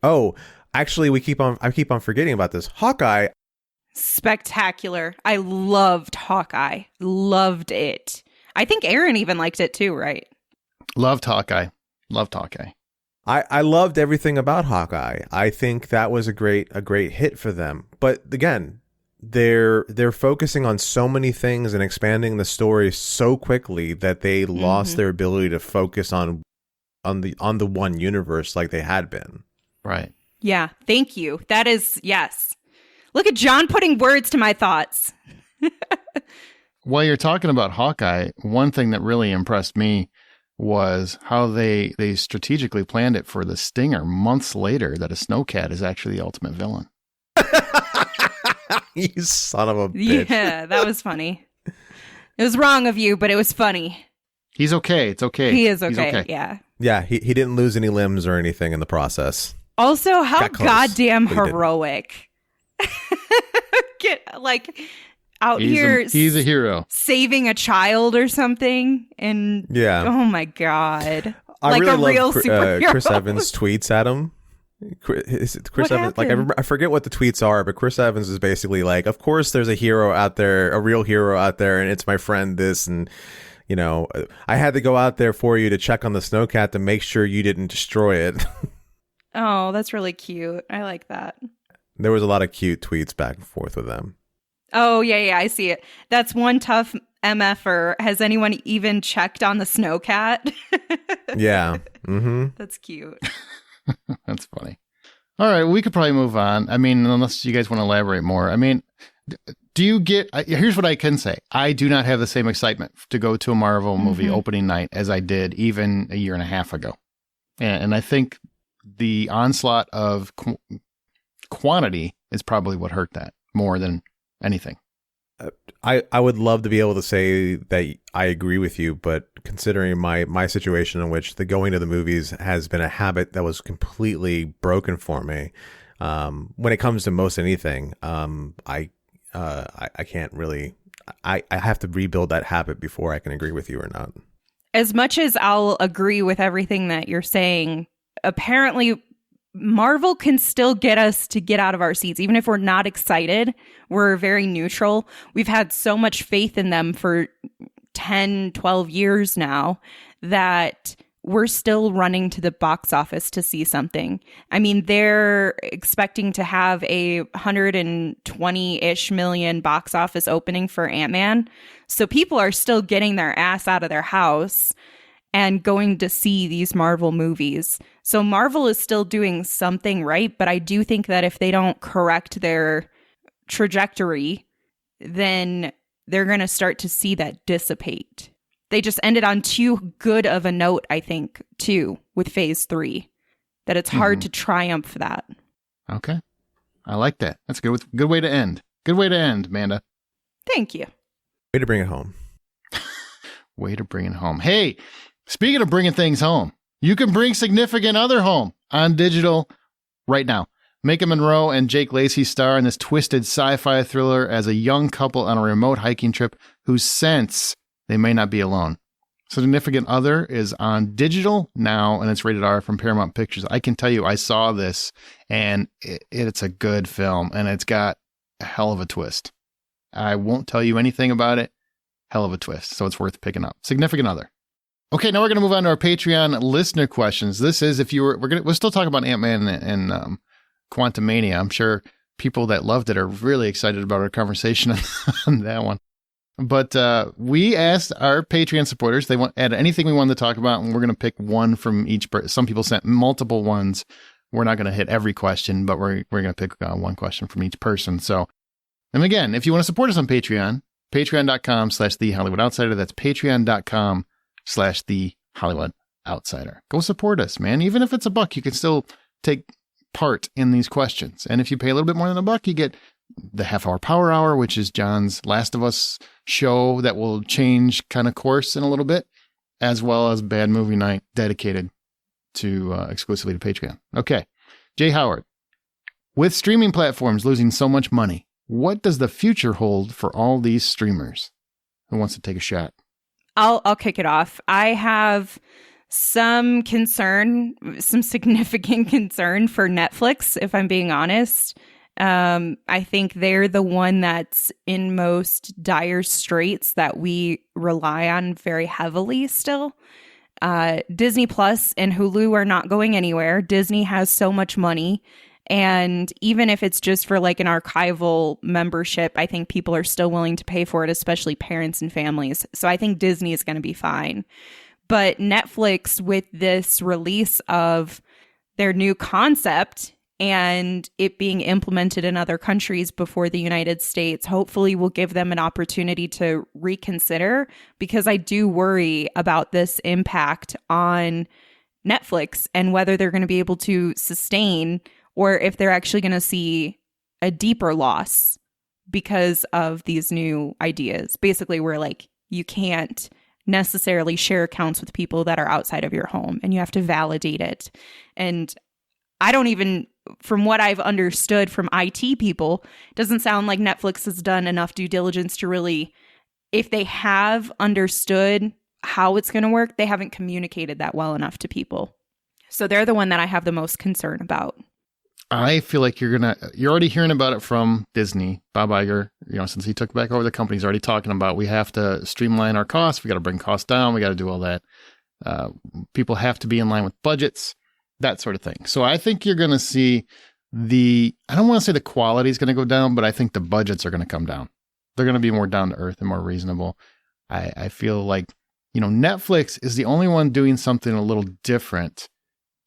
Oh, actually, I keep on forgetting about this. Hawkeye. Spectacular. I loved Hawkeye. Loved it. I think Aaron even liked it too, right? Loved Hawkeye. I loved everything about Hawkeye. I think that was a great hit for them. But again, they're focusing on so many things and expanding the story so quickly that they lost their ability to focus on the one universe like they had been. Right. Yeah. Thank you. That is, yes. Look at John putting words to my thoughts. While you're talking about Hawkeye, one thing that really impressed me was how they strategically planned it for the stinger months later that a snowcat is actually the ultimate villain. You son of a bitch. Yeah, that was funny. It was wrong of you, but it was funny. He's okay. It's okay. He is okay. He's okay. Yeah. Yeah, he didn't lose any limbs or anything in the process. Also, how Got close, goddamn but he didn't. heroic. Get like out He's a hero. saving a child or something, and Yeah. oh my god, I like really a real love superhero. Chris Evans tweets at him. Chris What Evans, like happened? I forget what the tweets are, but Chris Evans is basically like, of course there's a hero out there, a real hero out there, and it's my friend this, and you know, I had to go out there for you to check on the snowcat to make sure you didn't destroy it. Oh, that's really cute. I like that. There was a lot of cute tweets back and forth with them. Oh, yeah, I see it. That's one tough MFer. Has anyone even checked on the snowcat? Yeah. Mm-hmm. That's cute. That's funny. All right, we could probably move on. I mean, unless you guys want to elaborate more. I mean, do you get... here's what I can say. I do not have the same excitement to go to a Marvel movie opening night as I did even a year and a half ago. And I think the onslaught of quantity is probably what hurt that more than anything. I would love to be able to say that I agree with you, but considering my situation in which the going to the movies has been a habit that was completely broken for me, when it comes to most anything, I can't really. I have to rebuild that habit before I can agree with you or not. As much as I'll agree with everything that you're saying, apparently Marvel can still get us to get out of our seats. Even if we're not excited, we're very neutral. We've had so much faith in them for 10, 12 years now that we're still running to the box office to see something. I mean, they're expecting to have a 120-ish million box office opening for Ant-Man. So people are still getting their ass out of their house and going to see these Marvel movies. So Marvel is still doing something right, but I do think that if they don't correct their trajectory, then they're going to start to see that dissipate. They just ended on too good of a note, I think, too, with Phase 3, that it's hard to triumph that. Okay. I like that. That's a good way to end. Good way to end, Amanda. Thank you. Way to bring it home. Way to bring it home. Hey, speaking of bringing things home, you can bring Significant Other home on digital right now. Micah Monroe and Jake Lacey star in this twisted sci-fi thriller as a young couple on a remote hiking trip who sense they may not be alone. Significant Other is on digital now, and it's rated R from Paramount Pictures. I can tell you, I saw this, and it's a good film, and it's got a hell of a twist. I won't tell you anything about it. Hell of a twist, so it's worth picking up. Significant Other. Okay, now we're going to move on to our Patreon listener questions. This is if you were we're still talking about Ant-Man and Quantumania. I'm sure people that loved it are really excited about our conversation on that one. But we asked our Patreon supporters, they want add anything we wanted to talk about, and we're going to pick one from each. Some people sent multiple ones. We're not going to hit every question, but we're going to pick one question from each person. So, and again, if you want to support us on Patreon, Patreon.com/The Hollywood Outsider. That's patreon.com/The Hollywood Outsider. Go support us, man. Even if it's $1, you can still take part in these questions. And if you pay a little bit more than $1, you get the half-hour power hour, which is John's Last of Us show that will change kind of course in a little bit, as well as Bad Movie Night dedicated to exclusively to Patreon. Okay. Jay Howard, with streaming platforms losing so much money, what does the future hold for all these streamers? Who wants to take a shot? I'll kick it off. I have some significant concern for Netflix, if I'm being honest. I think they're the one that's in most dire straits that we rely on very heavily still. Disney Plus and Hulu are not going anywhere. Disney has so much money. And even if it's just for like an archival membership, I think people are still willing to pay for it, especially parents and families. So I think Disney is going to be fine. But Netflix, with this release of their new concept and it being implemented in other countries before the United States, hopefully will give them an opportunity to reconsider, because I do worry about this impact on Netflix and whether they're going to be able to sustain, or if they're actually going to see a deeper loss because of these new ideas. Basically, where like you can't necessarily share accounts with people that are outside of your home and you have to validate it. And I don't even, from what I've understood from IT people, it doesn't sound like Netflix has done enough due diligence to really, if they have understood how it's going to work, they haven't communicated that well enough to people. So they're the one that I have the most concern about. I feel like you're already hearing about it from Disney. Bob Iger, since he took back over the company, he's already talking about, we have to streamline our costs. We got to bring costs down. We got to do all that. People have to be in line with budgets, that sort of thing. So I think you're going to see I don't want to say the quality is going to go down, but I think the budgets are going to come down. They're going to be more down to earth and more reasonable. I feel like, Netflix is the only one doing something a little different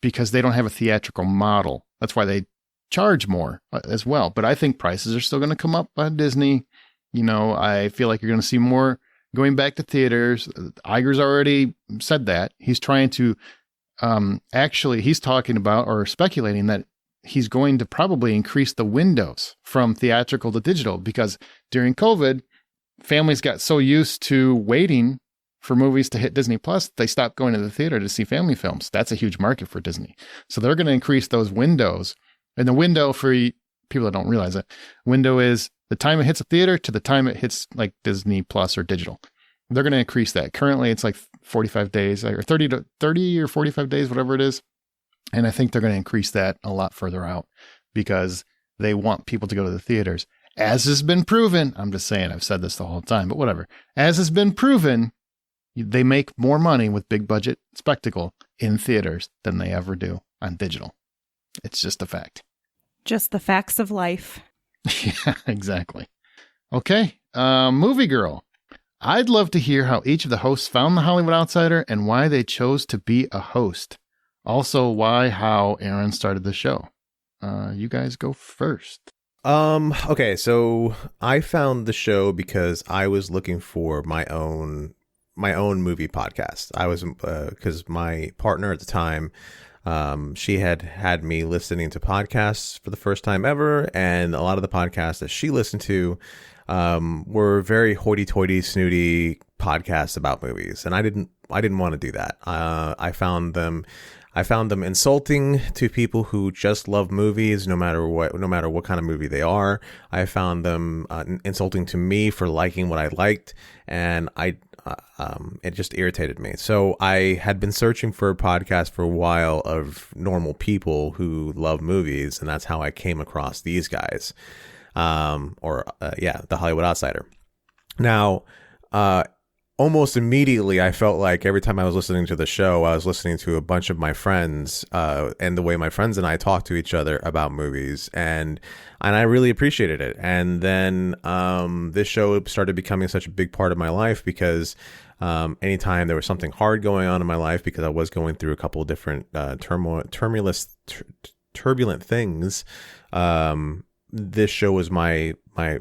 because they don't have a theatrical model. That's why they charge more as well. But I think prices are still going to come up on Disney. I feel like you're going to see more going back to theaters. Iger's already said that. He's trying to he's talking about or speculating that he's going to probably increase the windows from theatrical to digital, because during COVID, families got so used to waiting for movies to hit Disney Plus, they stopped going to the theater to see family films. That's a huge market for Disney. So they're going to increase those windows. And the window, for people that don't realize it, window is the time it hits a theater to the time it hits like Disney Plus or digital. They're going to increase that. Currently, it's like 45 days or 30 or 45 days, whatever it is. And I think they're going to increase that a lot further out because they want people to go to the theaters. As has been proven, I'm just saying, I've said this the whole time, but whatever. As has been proven, they make more money with big budget spectacle in theaters than they ever do on digital. It's just a fact. Just the facts of life. Yeah, exactly. Okay. Movie Girl. I'd love to hear how each of the hosts found the Hollywood Outsider and why they chose to be a host. Also, how Aaron started the show. You guys go first. Okay, so I found the show because I was looking for my own movie podcast. I was because my partner at the time, she had me listening to podcasts for the first time ever, and a lot of the podcasts that she listened to were very hoity-toity, snooty podcasts about movies, and I didn't want to do that. I found them insulting to people who just love movies, no matter what kind of movie they are. I found them insulting to me for liking what I liked, and it just irritated me. So I had been searching for a podcast for a while of normal people who love movies, and that's how I came across these guys, the Hollywood Outsider. Now, almost immediately, I felt like every time I was listening to the show, I was listening to a bunch of my friends, and the way my friends and I talk to each other about movies, and I really appreciated it. And then this show started becoming such a big part of my life because anytime there was something hard going on in my life, because I was going through a couple of different turbulent things, this show was my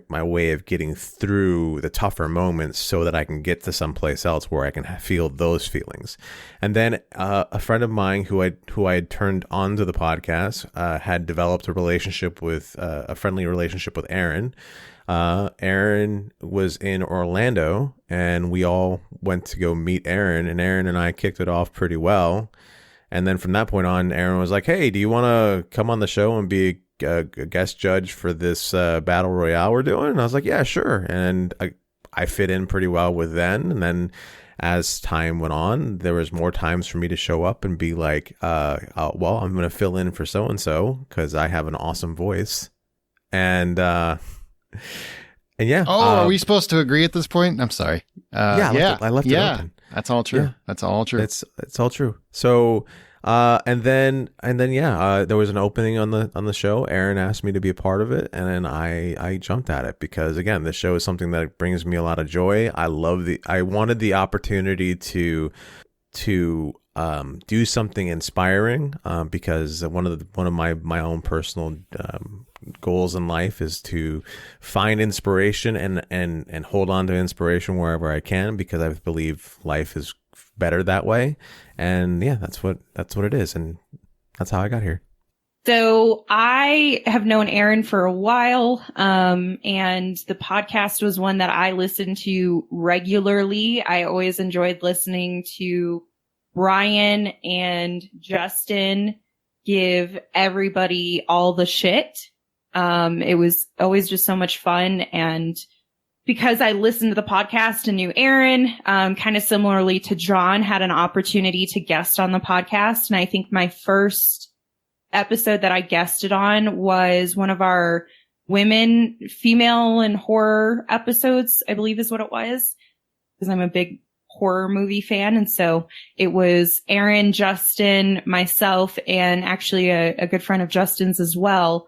way of getting through the tougher moments so that I can get to someplace else where I can feel those feelings. And then a friend of mine who I had turned onto the podcast had developed a relationship with a friendly relationship with Aaron. Aaron was in Orlando, and we all went to go meet Aaron, and Aaron and I kicked it off pretty well. And then from that point on, Aaron was like, "Hey, do you want to come on the show and be a guest judge for this battle royale we're doing?" And I was like, "Yeah, sure." And I fit in pretty well with then. And then as time went on, there was more times for me to show up and be like, well, I'm going to fill in for so-and-so because I have an awesome voice. And yeah. Are we supposed to agree at this point? I'm sorry. I left it open. That's all true. Yeah. That's all true. It's all true. So, and then there was an opening on the show. Aaron asked me to be a part of it, and then I jumped at it because, again, this show is something that brings me a lot of joy. I wanted the opportunity to do something inspiring, because one of my own personal goals in life is to find inspiration and hold on to inspiration wherever I can, because I believe life is better that way. And yeah, that's what it is, and that's how I got here. So I have known Aaron for a while, and the podcast was one that I listened to regularly. I always enjoyed listening to Brian and Justin give everybody all the shit. It was always just so much fun. And because I listened to the podcast and knew Aaron, kind of similarly to John, had an opportunity to guest on the podcast. And I think my first episode that I guested on was one of our female and horror episodes, I believe is what it was, because I'm a big horror movie fan. And so it was Aaron, Justin, myself, and actually a good friend of Justin's as well,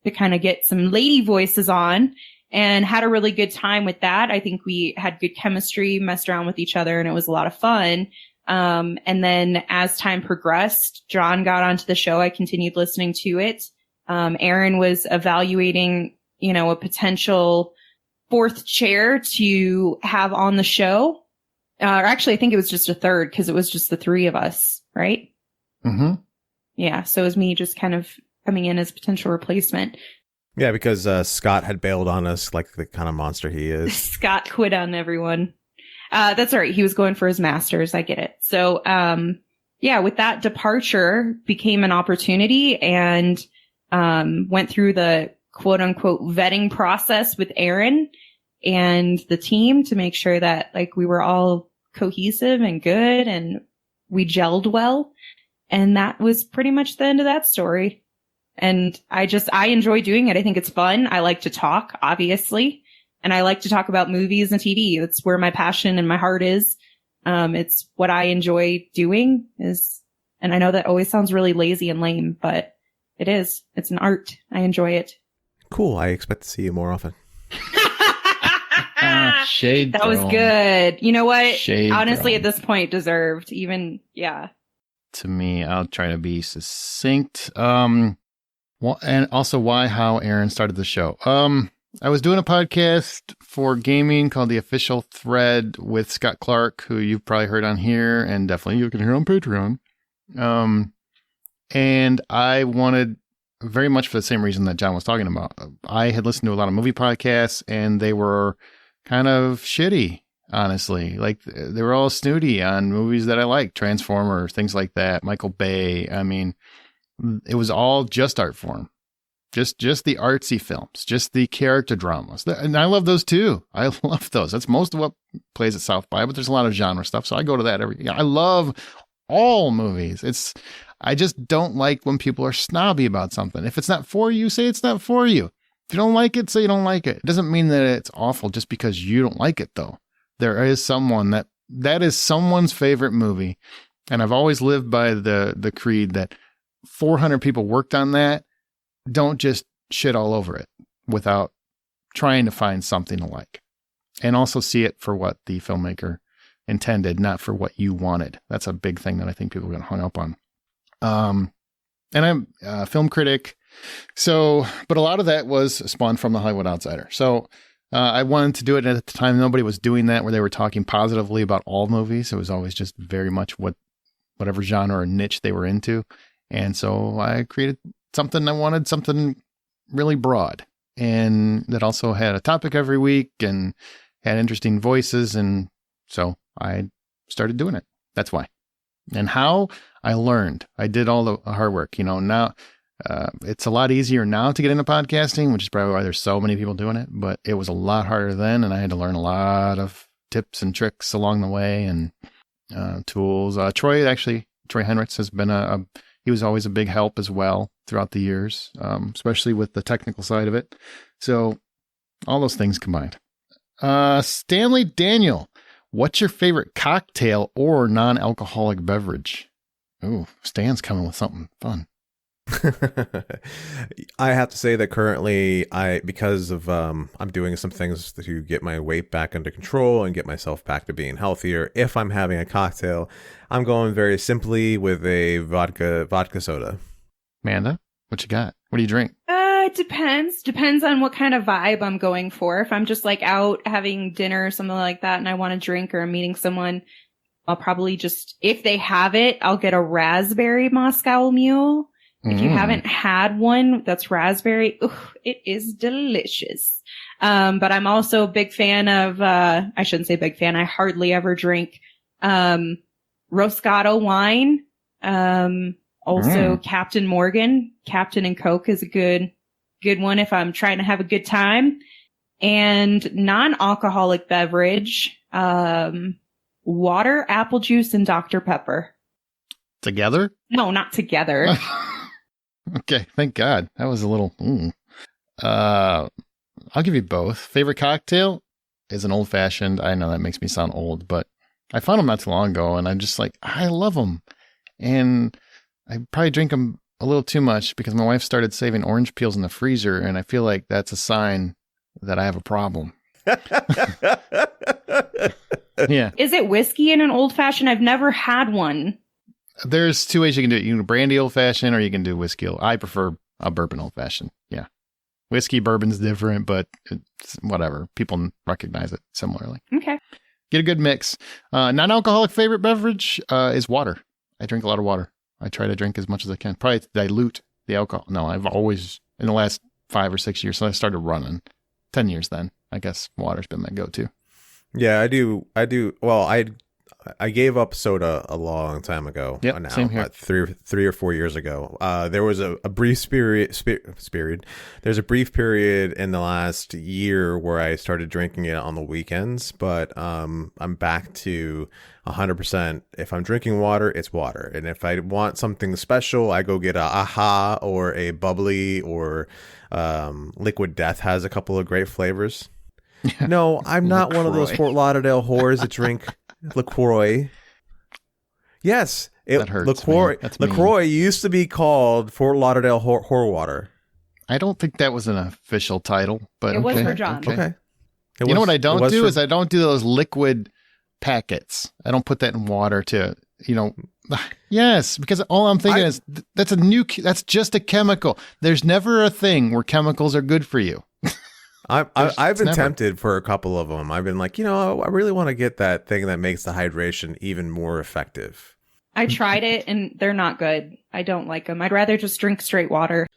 to kind of get some lady voices on, and had a really good time with that. I think we had good chemistry, messed around with each other, and it was a lot of fun. And then as time progressed, John got onto the show. I continued listening to it. Aaron was evaluating, a potential fourth chair to have on the show. Or actually, I think it was just a third, because it was just the three of us, right? Mm-hmm. Yeah. So it was me just kind of coming in as potential replacement. Yeah, because Scott had bailed on us like the kind of monster he is. Scott quit on everyone. That's all right. He was going for his master's. I get it. So, with that departure became an opportunity, and went through the quote unquote vetting process with Aaron and the team to make sure that we were all cohesive and good and we gelled well. And that was pretty much the end of that story. And I enjoy doing it. I think it's fun. I like to talk, obviously. And I like to talk about movies and TV. That's where my passion and my heart is. It's what I enjoy doing and I know that always sounds really lazy and lame, but it is. It's an art. I enjoy it. Cool. I expect to see you more often. Shade. That was good. You know what? Shade honestly, thrown. at this point, deserved. Even, yeah. To me, I'll try to be succinct. And also how Aaron started the show. I was doing a podcast for gaming called The Official Thread with Scott Clark, who you've probably heard on here, and definitely you can hear on Patreon. And I wanted, very much for the same reason that John was talking about, I had listened to a lot of movie podcasts, and they were kind of shitty, honestly. They were all snooty on movies that I like, Transformers, things like that, Michael Bay. I mean, it was all just art form. Just the artsy films, just the character dramas. And I love those too. I love those. That's most of what plays at South by, but there's a lot of genre stuff. So I go to that I love all movies. I just don't like when people are snobby about something. If it's not for you, say it's not for you. If you don't like it, say you don't like it. It doesn't mean that it's awful just because you don't like it, though. There is someone that is someone's favorite movie. And I've always lived by the creed that 400 people worked on that. Don't just shit all over it without trying to find something to like. And also see it for what the filmmaker intended, not for what you wanted. That's a big thing that I think people get hung up on. And I'm a film critic. So, but a lot of that was spawned from the Hollywood Outsider. So I wanted to do it at the time. Nobody was doing that where they were talking positively about all movies. It was always just very much whatever genre or niche they were into. And so I created something. I wanted something really broad and that also had a topic every week and had interesting voices. And so I started doing it. That's why. And how I learned, I did all the hard work, now it's a lot easier now to get into podcasting, which is probably why there's so many people doing it, but it was a lot harder then. And I had to learn a lot of tips and tricks along the way and tools. Troy Henritz has been he was always a big help as well throughout the years, especially with the technical side of it. So all those things combined. Stanley Daniel, what's your favorite cocktail or non-alcoholic beverage? Ooh, Stan's coming with something fun. I have to say that currently because of I'm doing some things to get my weight back under control and get myself back to being healthier. If I'm having a cocktail, I'm going very simply with a vodka soda. Amanda, what you got? What do you drink? It depends on what kind of vibe I'm going for. If I'm just like out having dinner or something like that and I want to drink or I'm meeting someone, I'll probably just, if they have it, I'll get a raspberry Moscow Mule. If you haven't had one that's raspberry, it is delicious. But I'm also a big fan of, I shouldn't say big fan, I hardly ever drink, Roscato wine. Also Captain Morgan, Captain and Coke is a good one if I'm trying to have a good time. And non-alcoholic beverage, water, apple juice, and Dr. Pepper. Together? No, not together. Okay, thank God. That was a little... I'll give you both. Favorite cocktail is an old-fashioned. I know that makes me sound old, but I found them not too long ago, and I'm just like, I love them. And I probably drink them a little too much because my wife started saving orange peels in the freezer, and I feel like that's a sign that I have a problem. Yeah. Is it whiskey in an old-fashioned? I've never had one. There's two ways you can do it. You can do brandy old fashioned or you can do whiskey. I prefer a bourbon old fashioned. Yeah. Whiskey, bourbon's different, but it's whatever. People recognize it similarly. Okay. Get a good mix. Non-alcoholic favorite beverage is water. I drink a lot of water. I try to drink as much as I can. Probably dilute the alcohol. No, I've always, in the last 5 or 6 years, so I started running. 10 years then. I guess water's been my go-to. Yeah, I do. Well, I gave up soda a long time ago. Yeah, same here. 3 or 4 years ago. There was a brief period. There's a brief period in the last year where I started drinking it on the weekends, but I'm back to 100%. If I'm drinking water, it's water, and if I want something special, I go get a AHA or a bubbly or Liquid Death has a couple of great flavors. No, I'm not one of those Fort Lauderdale whores that drink LaCroix. Yes, that hurts, LaCroix. LaCroix used to be called Fort Lauderdale Whore Water. I don't think that was an official title, but it was for John. Okay. You know what I don't do is I don't do those liquid packets. I don't put that in water to, yes, because all I'm thinking is that's just a chemical. There's never a thing where chemicals are good for you. I've been tempted for a couple of them. I've been like, I really want to get that thing that makes the hydration even more effective. I tried it and they're not good. I don't like them. I'd rather just drink straight water.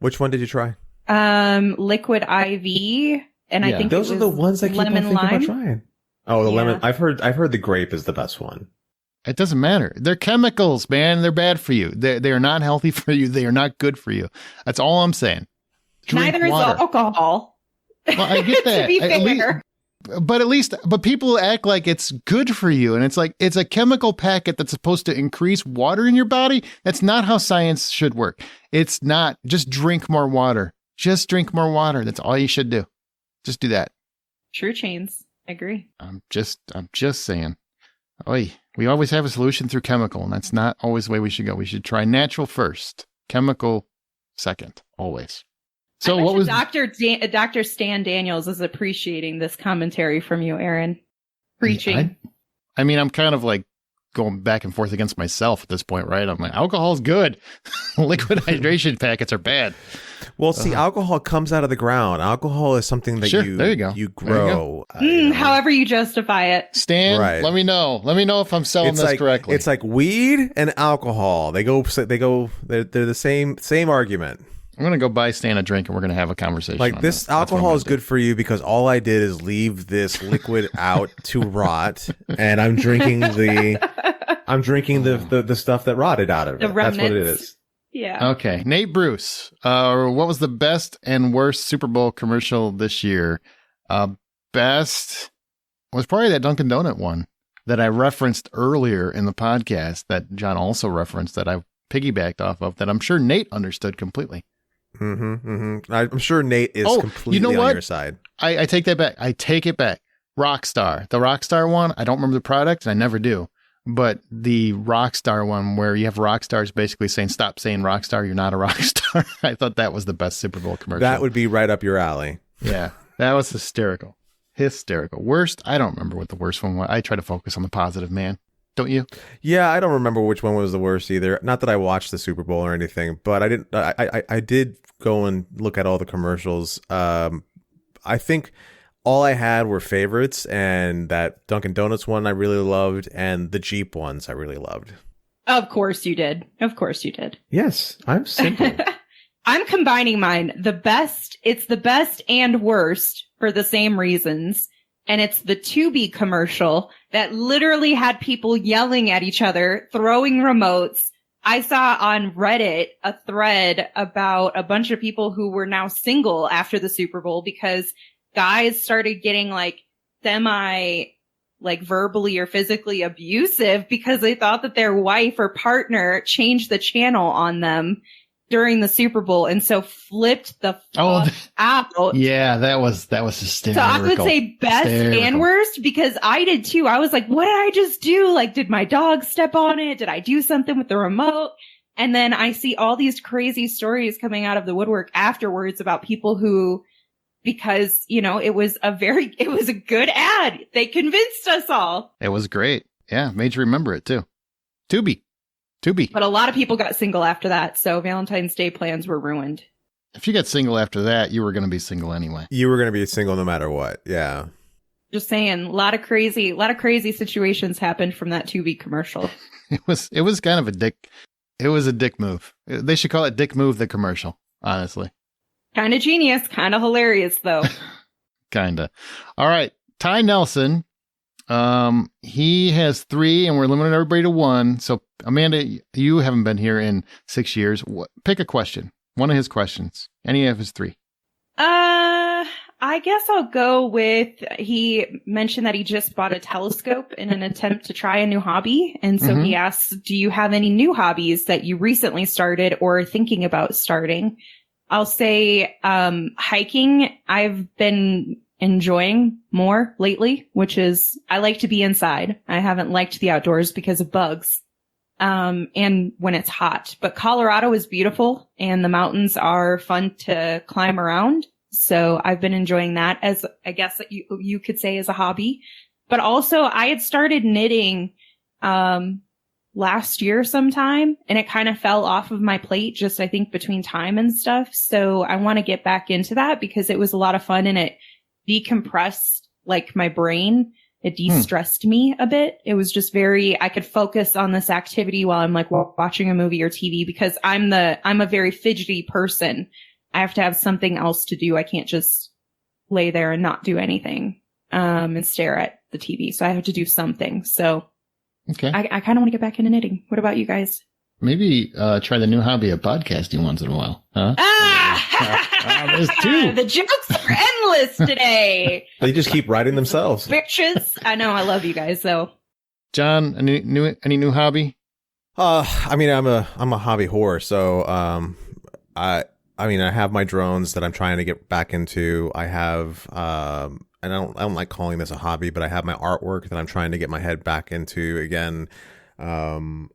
Which one did you try? Liquid IV, and I think those are the ones I keep on thinking about trying. Oh, the lemon. I've heard the grape is the best one. It doesn't matter. They're chemicals, man. They're bad for you. They are not healthy for you. They are not good for you. That's all I'm saying. Drink Neither water. is alcohol. Well, I get that. To be fair. But people act like it's good for you. And it's like, it's a chemical packet that's supposed to increase water in your body. That's not how science should work. It's not. Just drink more water. Just drink more water. That's all you should do. Just do that. True chains. I agree. I'm just saying. Oy, we always have a solution through chemical, and that's not always the way we should go. We should try natural first, chemical second, always. So what was Dr. Stan Daniels is appreciating this commentary from you, Aaron? Preaching. I mean, I'm kind of like going back and forth against myself at this point, right? I'm like, alcohol's good. Liquid hydration packets are bad. Well, see, alcohol comes out of the ground. Alcohol is something that there you go. You grow. However you justify it. Stan, Right. let me know. Let me know if I'm selling this correctly. It's like weed and alcohol. They're the same argument. I'm going to go buy Stan a drink and we're going to have a conversation. Like on this alcohol is good for you because all I did is leave this liquid out to rot, and I'm drinking the stuff that rotted out of it. Remnants. That's what it is. Yeah. Okay. Nate Bruce, what was the best and worst Super Bowl commercial this year? Best was probably that Dunkin' Donut one that I referenced earlier in the podcast that John also referenced that I piggybacked off of that I'm sure Nate understood completely. I'm sure Nate is completely on your side. I take that back. I take it back. Rockstar. The Rockstar one, I don't remember the product and I never do. But the Rockstar one where you have rock stars basically saying, stop saying Rockstar, you're not a rock star. I thought that was the best Super Bowl commercial. That would be right up your alley. Yeah, that was hysterical. Worst, I don't remember what the worst one was. I try to focus on the positive, man. Don't you? Yeah, I don't remember which one was the worst either. Not that I watched the Super Bowl or anything, but I didn't. I did go and look at all the commercials. I think all I had were favorites, and that Dunkin' Donuts one I really loved, and the Jeep ones I really loved. Of course you did. Yes, I'm simple. I'm combining mine. It's the best and worst for the same reasons. And it's the Tubi commercial that literally had people yelling at each other, throwing remotes. I saw on Reddit a thread about a bunch of people who were now single after the Super Bowl because guys started getting verbally or physically abusive because they thought that their wife or partner changed the channel on them during the Super Bowl, and so flipped the fuck out. Yeah, that was hysterical. So I would say best and worst because I did too. I was like, what did I just do? Like, did my dog step on it? Did I do something with the remote? And then I see all these crazy stories coming out of the woodwork afterwards about people who, because, it was a good ad. They convinced us all. It was great. Yeah, made you remember it too. Tubi. But a lot of people got single after that, so Valentine's Day plans were ruined. If you got single after that, you were going to be single anyway. You were going to be single no matter what. Yeah. Just saying, a lot of crazy situations happened from that Tubi commercial. It was kind of a dick move. They should call it Dick Move the commercial, honestly. Kind of genius, kind of hilarious though. Kinda. All right. Ty Nelson. He has 3 and we're limiting everybody to 1. So Amanda, you haven't been here in 6 years. Pick a question. One of his questions. Any of his 3. I guess I'll go with, he mentioned that he just bought a telescope in an attempt to try a new hobby. And so he asks, do you have any new hobbies that you recently started or are thinking about starting? I'll say, hiking. I've been enjoying more lately, which is I like to be inside. I haven't liked the outdoors because of bugs. And when it's hot, but Colorado is beautiful and the mountains are fun to climb around. So I've been enjoying that as I guess that you could say as a hobby, but also I had started knitting, last year sometime and it kind of fell off of my plate just I think between time and stuff. So I want to get back into that because it was a lot of fun and it decompressed my brain. It de-stressed me a bit. It was just I could focus on this activity while I'm watching a movie or TV because I'm a very fidgety person. I have to have something else to do. I can't just lay there and not do anything, and stare at the TV. So I have to do something. So okay. I kind of want to get back into knitting. What about you guys? Maybe try the new hobby of podcasting once in a while. Huh? There's 2. The jokes are endless today. They just keep writing themselves. Bitches. I know. I love you guys though. John, any new hobby? I mean, I'm a hobby whore. So, I have my drones that I'm trying to get back into. I have, and I don't like calling this a hobby, but I have my artwork that I'm trying to get my head back into again. I'm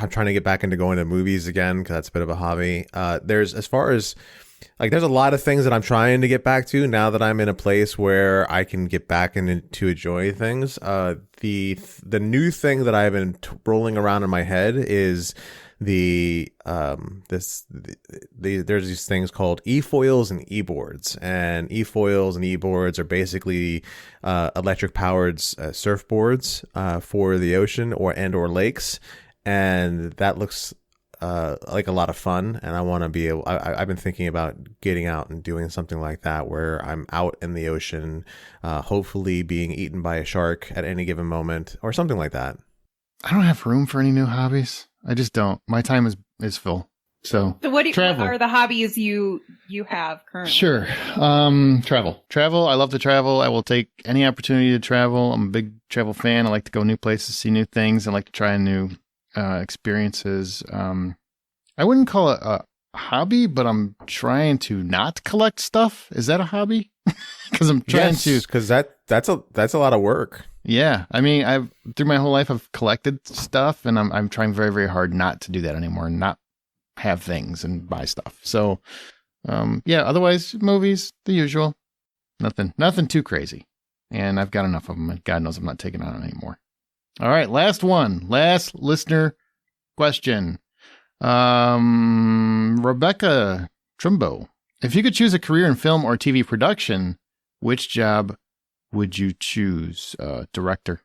trying to get back into going to movies again because that's a bit of a hobby. As far as like there's a lot of things that I'm trying to get back to now that I'm in a place where I can get back to enjoy things. The new thing that I've been rolling around in my head is there's these things called e-foils and e-boards, and e-foils and e-boards are basically electric powered surfboards for the ocean or lakes, and that looks like a lot of fun, and I want to be able. I've been thinking about getting out and doing something like that, where I'm out in the ocean, hopefully being eaten by a shark at any given moment, or something like that. I don't have room for any new hobbies. I just don't. My time is full. So what are the hobbies you have currently? Sure. Travel. I love to travel. I will take any opportunity to travel. I'm a big travel fan. I like to go new places, see new things. I like to try new experiences. I wouldn't call it a hobby, but I'm trying to not collect stuff. Is that a hobby? Because I'm trying to. Because that's a lot of work. Yeah, I mean, through my whole life I've collected stuff, and I'm trying very, very hard not to do that anymore, and not have things and buy stuff. So, yeah. Otherwise, movies, the usual. Nothing too crazy, and I've got enough of them. And God knows I'm not taking on anymore. All right, last listener question. Rebecca Trimbo, if you could choose a career in film or TV production, which job would you choose? Director.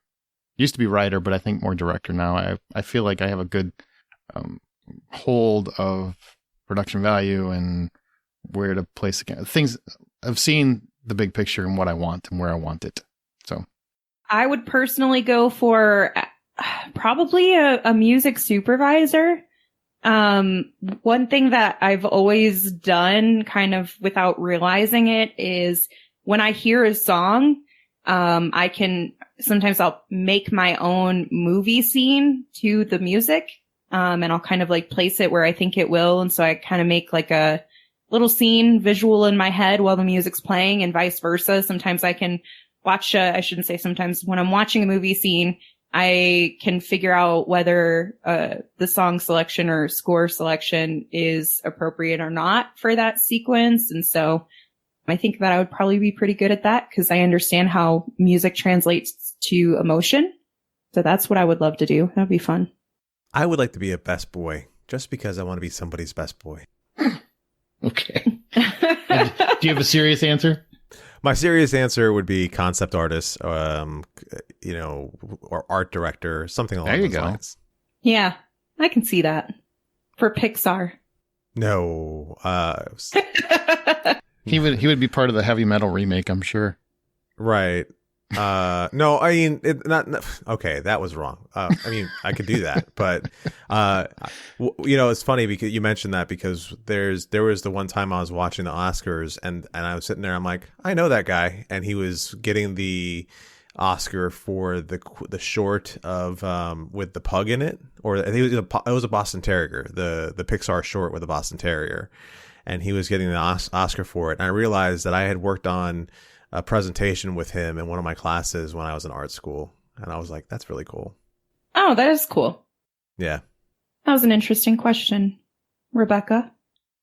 Used to be writer, but I think more director now. I feel like I have a good hold of production value and where to place things. I've seen the big picture and what I want and where I want it. So I would personally go for probably a music supervisor. One thing that I've always done kind of without realizing it is when I hear a song, sometimes I'll make my own movie scene to the music. And I'll kind of like place it where I think it will. And so I kind of make like a little scene visual in my head while the music's playing, and vice versa. Sometimes I can watch, I shouldn't say sometimes, when I'm watching a movie scene, I can figure out whether the song selection or score selection is appropriate or not for that sequence. And so I think that I would probably be pretty good at that because I understand how music translates to emotion. So that's what I would love to do. That'd be fun. I would like to be a best boy just because I want to be somebody's best boy. Okay. Do you have a serious answer? My serious answer would be concept artist, or art director, something along those lines. Yeah, I can see that. For Pixar. No. He would be part of the heavy metal remake, I'm sure. Right. No, I mean, okay, that was wrong. I mean, I could do that, but, it's funny because you mentioned that because there was the one time I was watching the Oscars and I was sitting there, I'm like, I know that guy. And he was getting the Oscar for the short of, with the pug in it, or I think it was a Boston Terrier, the Pixar short with a Boston Terrier. And he was getting the Oscar for it. And I realized that I had worked on a presentation with him in one of my classes when I was in art school. And I was like, that's really cool. Oh, that is cool. Yeah. That was an interesting question, Rebecca.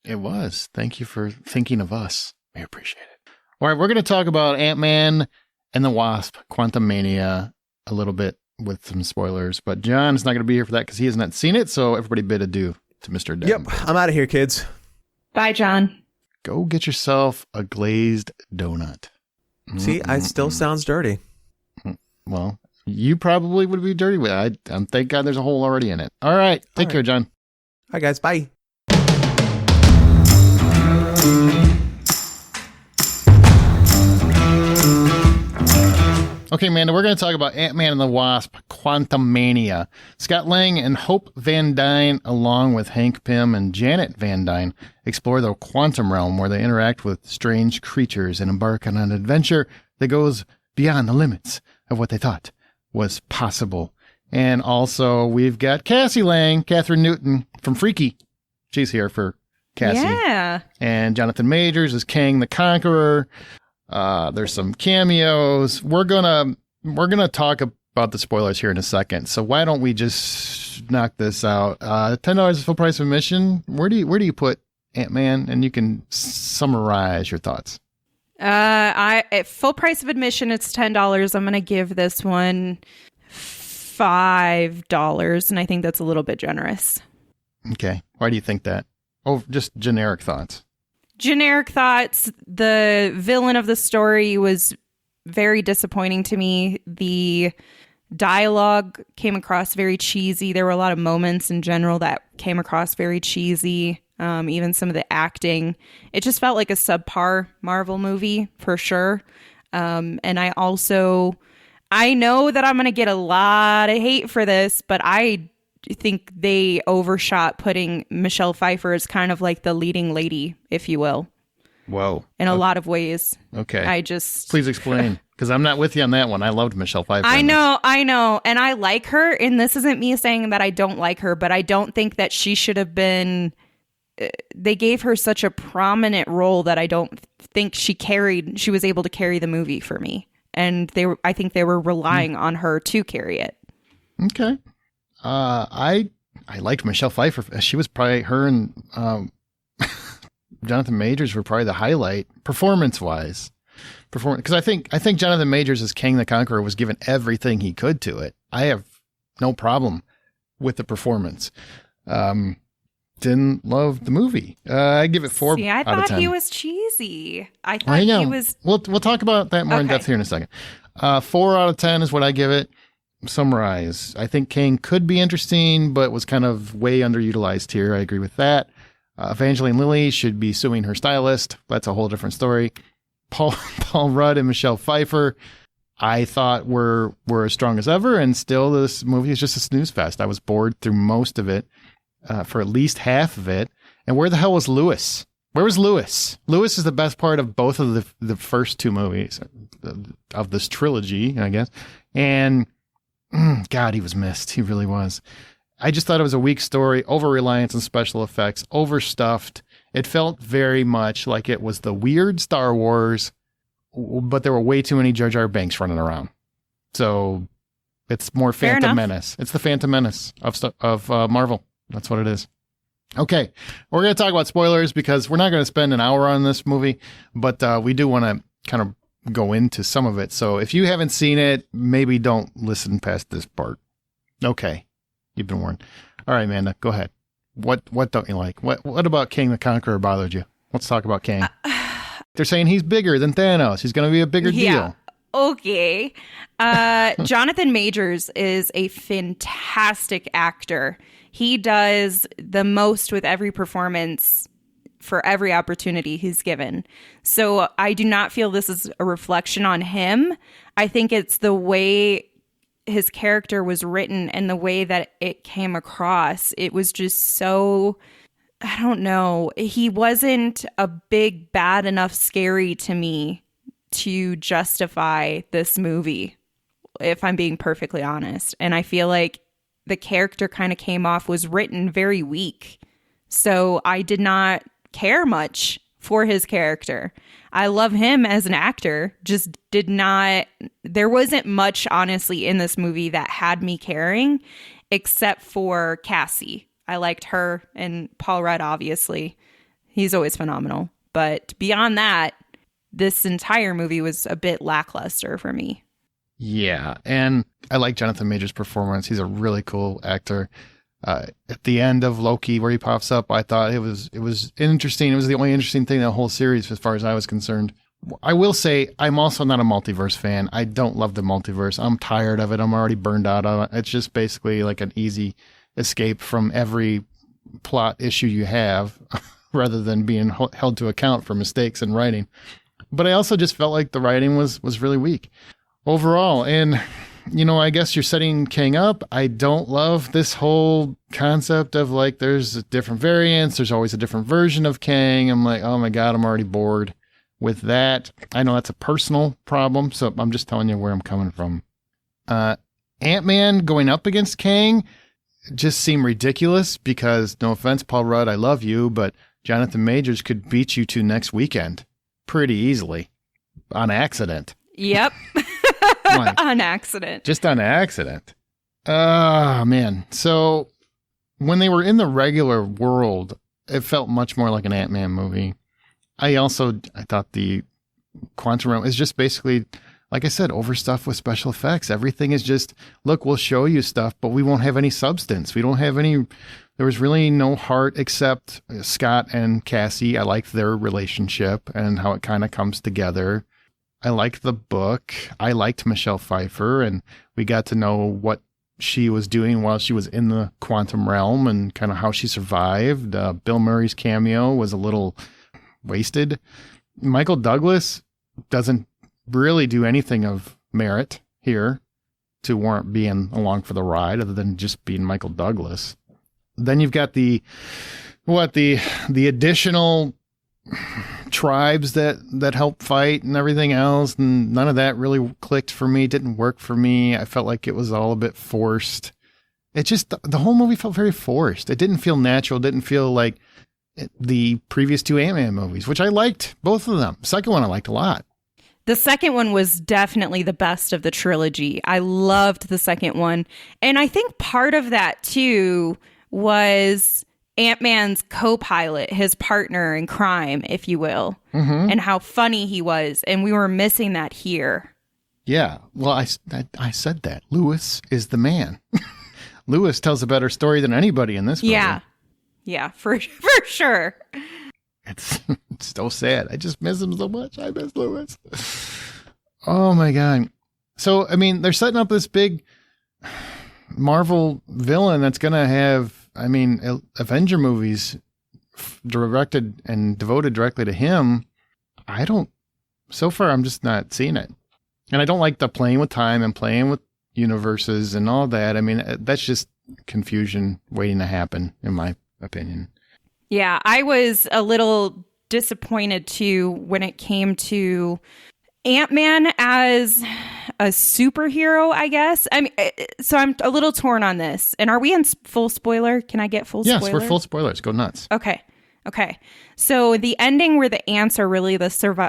It was. Thank you for thinking of us. We appreciate it. All right, we're going to talk about Ant-Man and the Wasp, Quantumania, a little bit with some spoilers. But John's not going to be here for that because he has not seen it. So everybody bid adieu to Mr. Dead. Yep, I'm out of here, kids. Bye, John. Go get yourself a glazed donut. See, it still sounds dirty. Well, you probably would be dirty with it. Thank God there's a hole already in it. All right. Take care, John. Hi, guys. Bye. Okay, Amanda, we're going to talk about Ant-Man and the Wasp, Quantumania. Scott Lang and Hope Van Dyne, along with Hank Pym and Janet Van Dyne, explore the quantum realm where they interact with strange creatures and embark on an adventure that goes beyond the limits of what they thought was possible. And also, we've got Cassie Lang, Catherine Newton from Freaky. She's here for Cassie. Yeah. And Jonathan Majors is Kang the Conqueror. There's some cameos. We're gonna talk about the spoilers here in a second. So why don't we just knock this out? $10 is full price of admission. Where do you put Ant-Man, and you can summarize your thoughts. At full price of admission, it's $10. I'm going to give this one $5, and I think that's a little bit generous. Okay. Why do you think that? Oh, just generic thoughts. Generic thoughts. The villain of the story was very disappointing to me. The dialogue came across very cheesy. There were a lot of moments in general that came across very cheesy. Even some of the acting. It just felt like a subpar Marvel movie for sure. And I know that I'm going to get a lot of hate for this, but I think they overshot putting Michelle Pfeiffer as kind of like the leading lady, if you will. Whoa. In a lot of ways. Okay. Please explain, because I'm not with you on that one. I loved Michelle Pfeiffer. I know. And I like her. And this isn't me saying that I don't like her, but I don't think that she should have been... They gave her such a prominent role that I don't think she was able to carry the movie for me. And I think they were relying on her to carry it. Okay. I liked Michelle Pfeiffer. She was probably, her and Jonathan Majors were probably the highlight performance-wise. Because I think Jonathan Majors as Kang the Conqueror was given everything he could to it. I have no problem with the performance. Didn't love the movie. I give it 4 out of 10. I thought he was cheesy. I thought he was... We'll talk about that more in depth here in a second. 4 out of 10 is what I give it. Summarize. I think Kang could be interesting, but was kind of way underutilized here. I agree with that. Evangeline Lilly should be suing her stylist. That's a whole different story. Paul Rudd and Michelle Pfeiffer, I thought were as strong as ever, and still this movie is just a snooze fest. I was bored through most of it. For at least half of it. And where the hell was Lewis? Where was Lewis? Lewis is the best part of both of the first 2 movies of this trilogy, I guess. And God, he was missed. He really was. I just thought it was a weak story, over-reliance on special effects, overstuffed. It felt very much like it was the weird Star Wars, but there were way too many Jar Jar Binks running around. So it's more Phantom Menace. It's the Phantom Menace of Marvel. That's what it is. Okay, we're going to talk about spoilers because we're not going to spend an hour on this movie, but we do want to kind of go into some of it. So if you haven't seen it, maybe don't listen past this part. Okay, you've been warned. All right, Amanda, go ahead. What don't you like? What about Kang the Conqueror bothered you? Let's talk about Kang. They're saying he's bigger than Thanos. He's going to be a bigger deal. Okay. Jonathan Majors is a fantastic actor. He does the most with every performance for every opportunity he's given. So I do not feel this is a reflection on him. I think it's the way his character was written and the way that it came across. It was just so, I don't know. He wasn't a big, bad enough scary to me to justify this movie, if I'm being perfectly honest. And I feel like the character kind of was written very weak. So I did not care much for his character. I love him as an actor, just there wasn't much, honestly, in this movie that had me caring, except for Cassie. I liked her, and Paul Rudd, obviously. He's always phenomenal. But beyond that, this entire movie was a bit lackluster for me. Yeah, and I like Jonathan Majors' performance. He's a really cool actor. At the end of Loki, where he pops up, I thought it was interesting. It was the only interesting thing in the whole series, as far as I was concerned. I will say, I'm also not a multiverse fan. I don't love the multiverse. I'm tired of it. I'm already burned out on it. It's just basically like an easy escape from every plot issue you have, rather than being held to account for mistakes in writing. But I also just felt like the writing was really weak overall. And, I guess you're setting Kang up. I don't love this whole concept of like, there's different variants. There's always a different version of Kang. I'm like, oh my God, I'm already bored with that. I know that's a personal problem, so I'm just telling you where I'm coming from. Ant-Man going up against Kang just seemed ridiculous because, no offense, Paul Rudd, I love you, but Jonathan Majors could beat you two next weekend pretty easily on accident. Yep. On accident. Just on accident. Oh, man. So when they were in the regular world, it felt much more like an Ant-Man movie. I thought the Quantum Realm is just basically, like I said, overstuffed with special effects. Everything is just, look, we'll show you stuff, but we won't have any substance. We don't have any, there was really no heart except Scott and Cassie. I liked their relationship and how it kind of comes together. I liked the book. I liked Michelle Pfeiffer, and we got to know what she was doing while she was in the quantum realm and kind of how she survived. Bill Murray's cameo was a little wasted. Michael Douglas doesn't really do anything of merit here to warrant being along for the ride other than just being Michael Douglas. Then you've got the additional tribes that help fight and everything else, and none of that really clicked for me. Didn't work for me. I felt like it was all a bit forced. It just, the whole movie felt very forced. It didn't feel natural. Didn't feel like the previous two Ant-Man movies, which I liked both of them. Second one I liked a lot. The second one was definitely the best of the trilogy. I loved the second one. And I think part of that too was Ant-Man's co-pilot, his partner in crime, if you will, and how funny he was. And we were missing that here. Yeah. Well, I said that. Lewis is the man. Lewis tells a better story than anybody in this movie. Yeah. Yeah, for sure. It's so sad. I just miss him so much. I miss Lewis. Oh, my God. So, I mean, they're setting up this big Marvel villain that's going to have, I mean, Avenger movies directed and devoted directly to him. So far, I'm just not seeing it. And I don't like the playing with time and playing with universes and all that. I mean, that's just confusion waiting to happen, in my opinion. Yeah, I was a little disappointed too when it came to Ant-Man as a superhero, I guess. I mean, so I'm a little torn on this. And are we in full spoiler? Can I get full spoiler? Yes, we're full spoilers. Go nuts. Okay. So the ending where the ants are really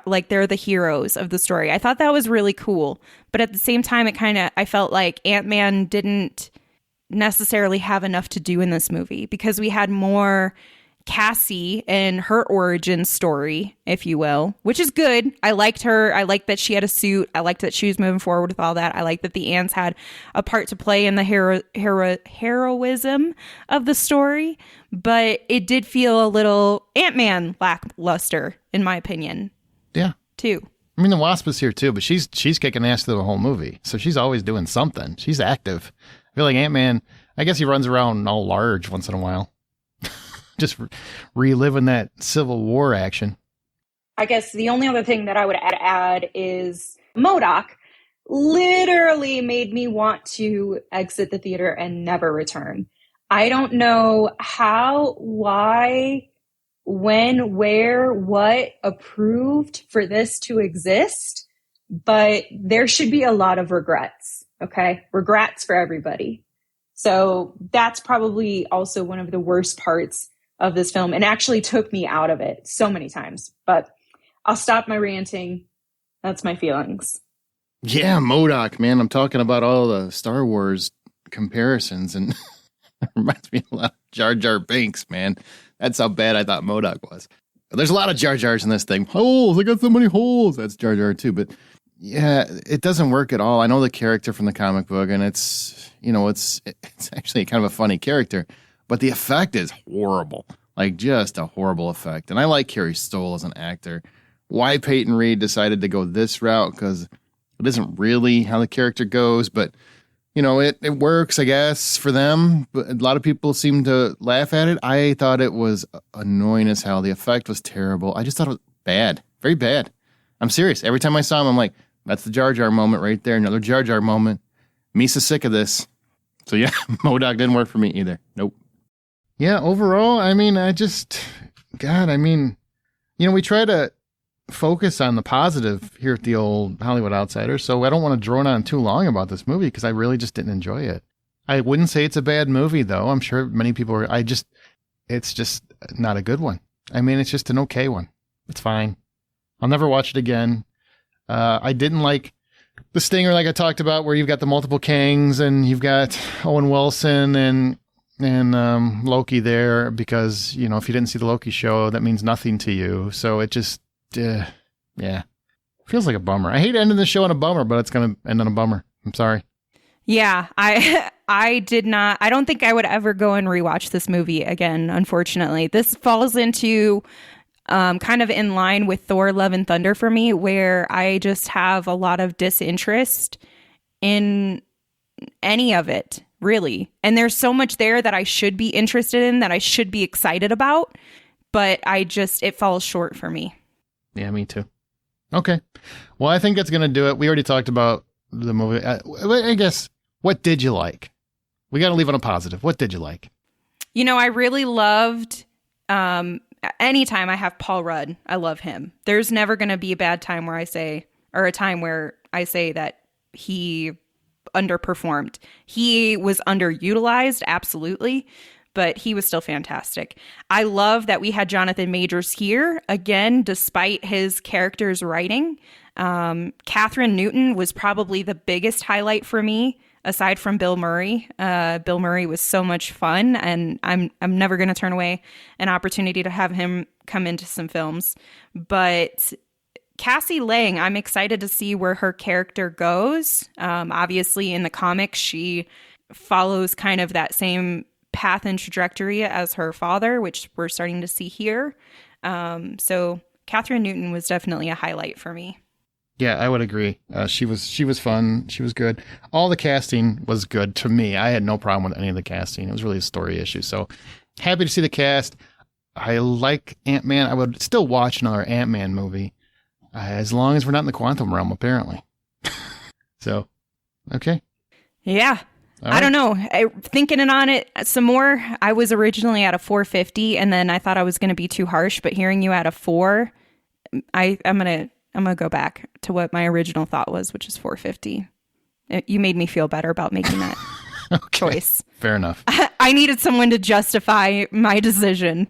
like they're the heroes of the story. I thought that was really cool. But at the same time, I felt like Ant-Man didn't necessarily have enough to do in this movie because we had more Cassie and her origin story, if you will, which is good. I liked her. I liked that she had a suit. I liked that she was moving forward with all that. I liked that the ants had a part to play in the heroism of the story, but it did feel a little Ant-Man lackluster, in my opinion. Yeah. Too. I mean, the Wasp is here too, but she's kicking ass through the whole movie. So she's always doing something. She's active. I feel like Ant-Man, I guess he runs around all large once in a while. Just reliving that Civil War action. I guess the only other thing that I would add is MODOK literally made me want to exit the theater and never return. I don't know how, why, when, where, what approved for this to exist, but there should be a lot of regrets, okay? Regrets for everybody. So that's probably also one of the worst parts of this film, and actually took me out of it so many times. But I'll stop my ranting. That's my feelings. Yeah, MODOK, man. I'm talking about all the Star Wars comparisons, and it reminds me a lot of Jar Jar Binks, man. That's how bad I thought MODOK was. There's a lot of Jar Jars in this thing. Holes, I got so many holes. That's Jar Jar too, but yeah, it doesn't work at all. I know the character from the comic book, and it's actually kind of a funny character. But the effect is horrible, like just a horrible effect. And I like Carrie Stoll as an actor. Why Peyton Reed decided to go this route, because it isn't really how the character goes, but it works, I guess, for them. But a lot of people seem to laugh at it. I thought it was annoying as hell. The effect was terrible. I just thought it was bad, very bad. I'm serious. Every time I saw him, I'm like, that's the Jar Jar moment right there. Another Jar Jar moment. Misa's sick of this. So yeah, MODOK didn't work for me either. Nope. Yeah, overall, I mean, we try to focus on the positive here at the old Hollywood Outsider, so I don't want to drone on too long about this movie because I really just didn't enjoy it. I wouldn't say it's a bad movie, though. I'm sure many people are. It's just not a good one. I mean, it's just an okay one. It's fine. I'll never watch it again. I didn't like the stinger, like I talked about, where you've got the multiple Kangs and you've got Owen Wilson and and Loki there because, you know, if you didn't see the Loki show, that means nothing to you. So it just, yeah, feels like a bummer. I hate ending the show on a bummer, but it's going to end on a bummer. I'm sorry. Yeah, I did not. I don't think I would ever go and rewatch this movie again, unfortunately. This falls into kind of in line with Thor Love and Thunder for me, where I just have a lot of disinterest in any of it, really. And there's so much there that I should be interested in, that I should be excited about, but it falls short for me. Yeah, me too. Okay. Well, I think that's going to do it. We already talked about the movie. I guess, what did you like? We got to leave on a positive. What did you like? You know, I really loved, anytime I have Paul Rudd, I love him. There's never going to be a bad time where I say, or a time where I say that he underperformed. He was underutilized, absolutely, but he was still fantastic. I love that we had Jonathan Majors here, again, despite his character's writing. Catherine Newton was probably the biggest highlight for me, aside from Bill Murray. Bill Murray was so much fun, and I'm never going to turn away an opportunity to have him come into some films. But Cassie Lang, I'm excited to see where her character goes. Obviously, in the comics, she follows kind of that same path and trajectory as her father, which we're starting to see here. So Catherine Newton was definitely a highlight for me. Yeah, I would agree. She was fun. She was good. All the casting was good to me. I had no problem with any of the casting. It was really a story issue. So happy to see the cast. I like Ant-Man. I would still watch another Ant-Man movie as long as we're not in the quantum realm, apparently. So, okay. Yeah. All I don't right. know. Thinking on it some more, I was originally at a 450, and then I thought I was going to be too harsh. But hearing you at a 4, I'm gonna go back to what my original thought was, which is 450. You made me feel better about making that choice. Fair enough. I needed someone to justify my decision.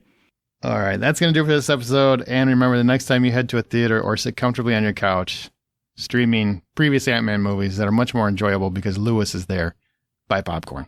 All right, that's going to do it for this episode. And remember, the next time you head to a theater or sit comfortably on your couch, streaming previous Ant-Man movies that are much more enjoyable because Lewis is there, buy popcorn.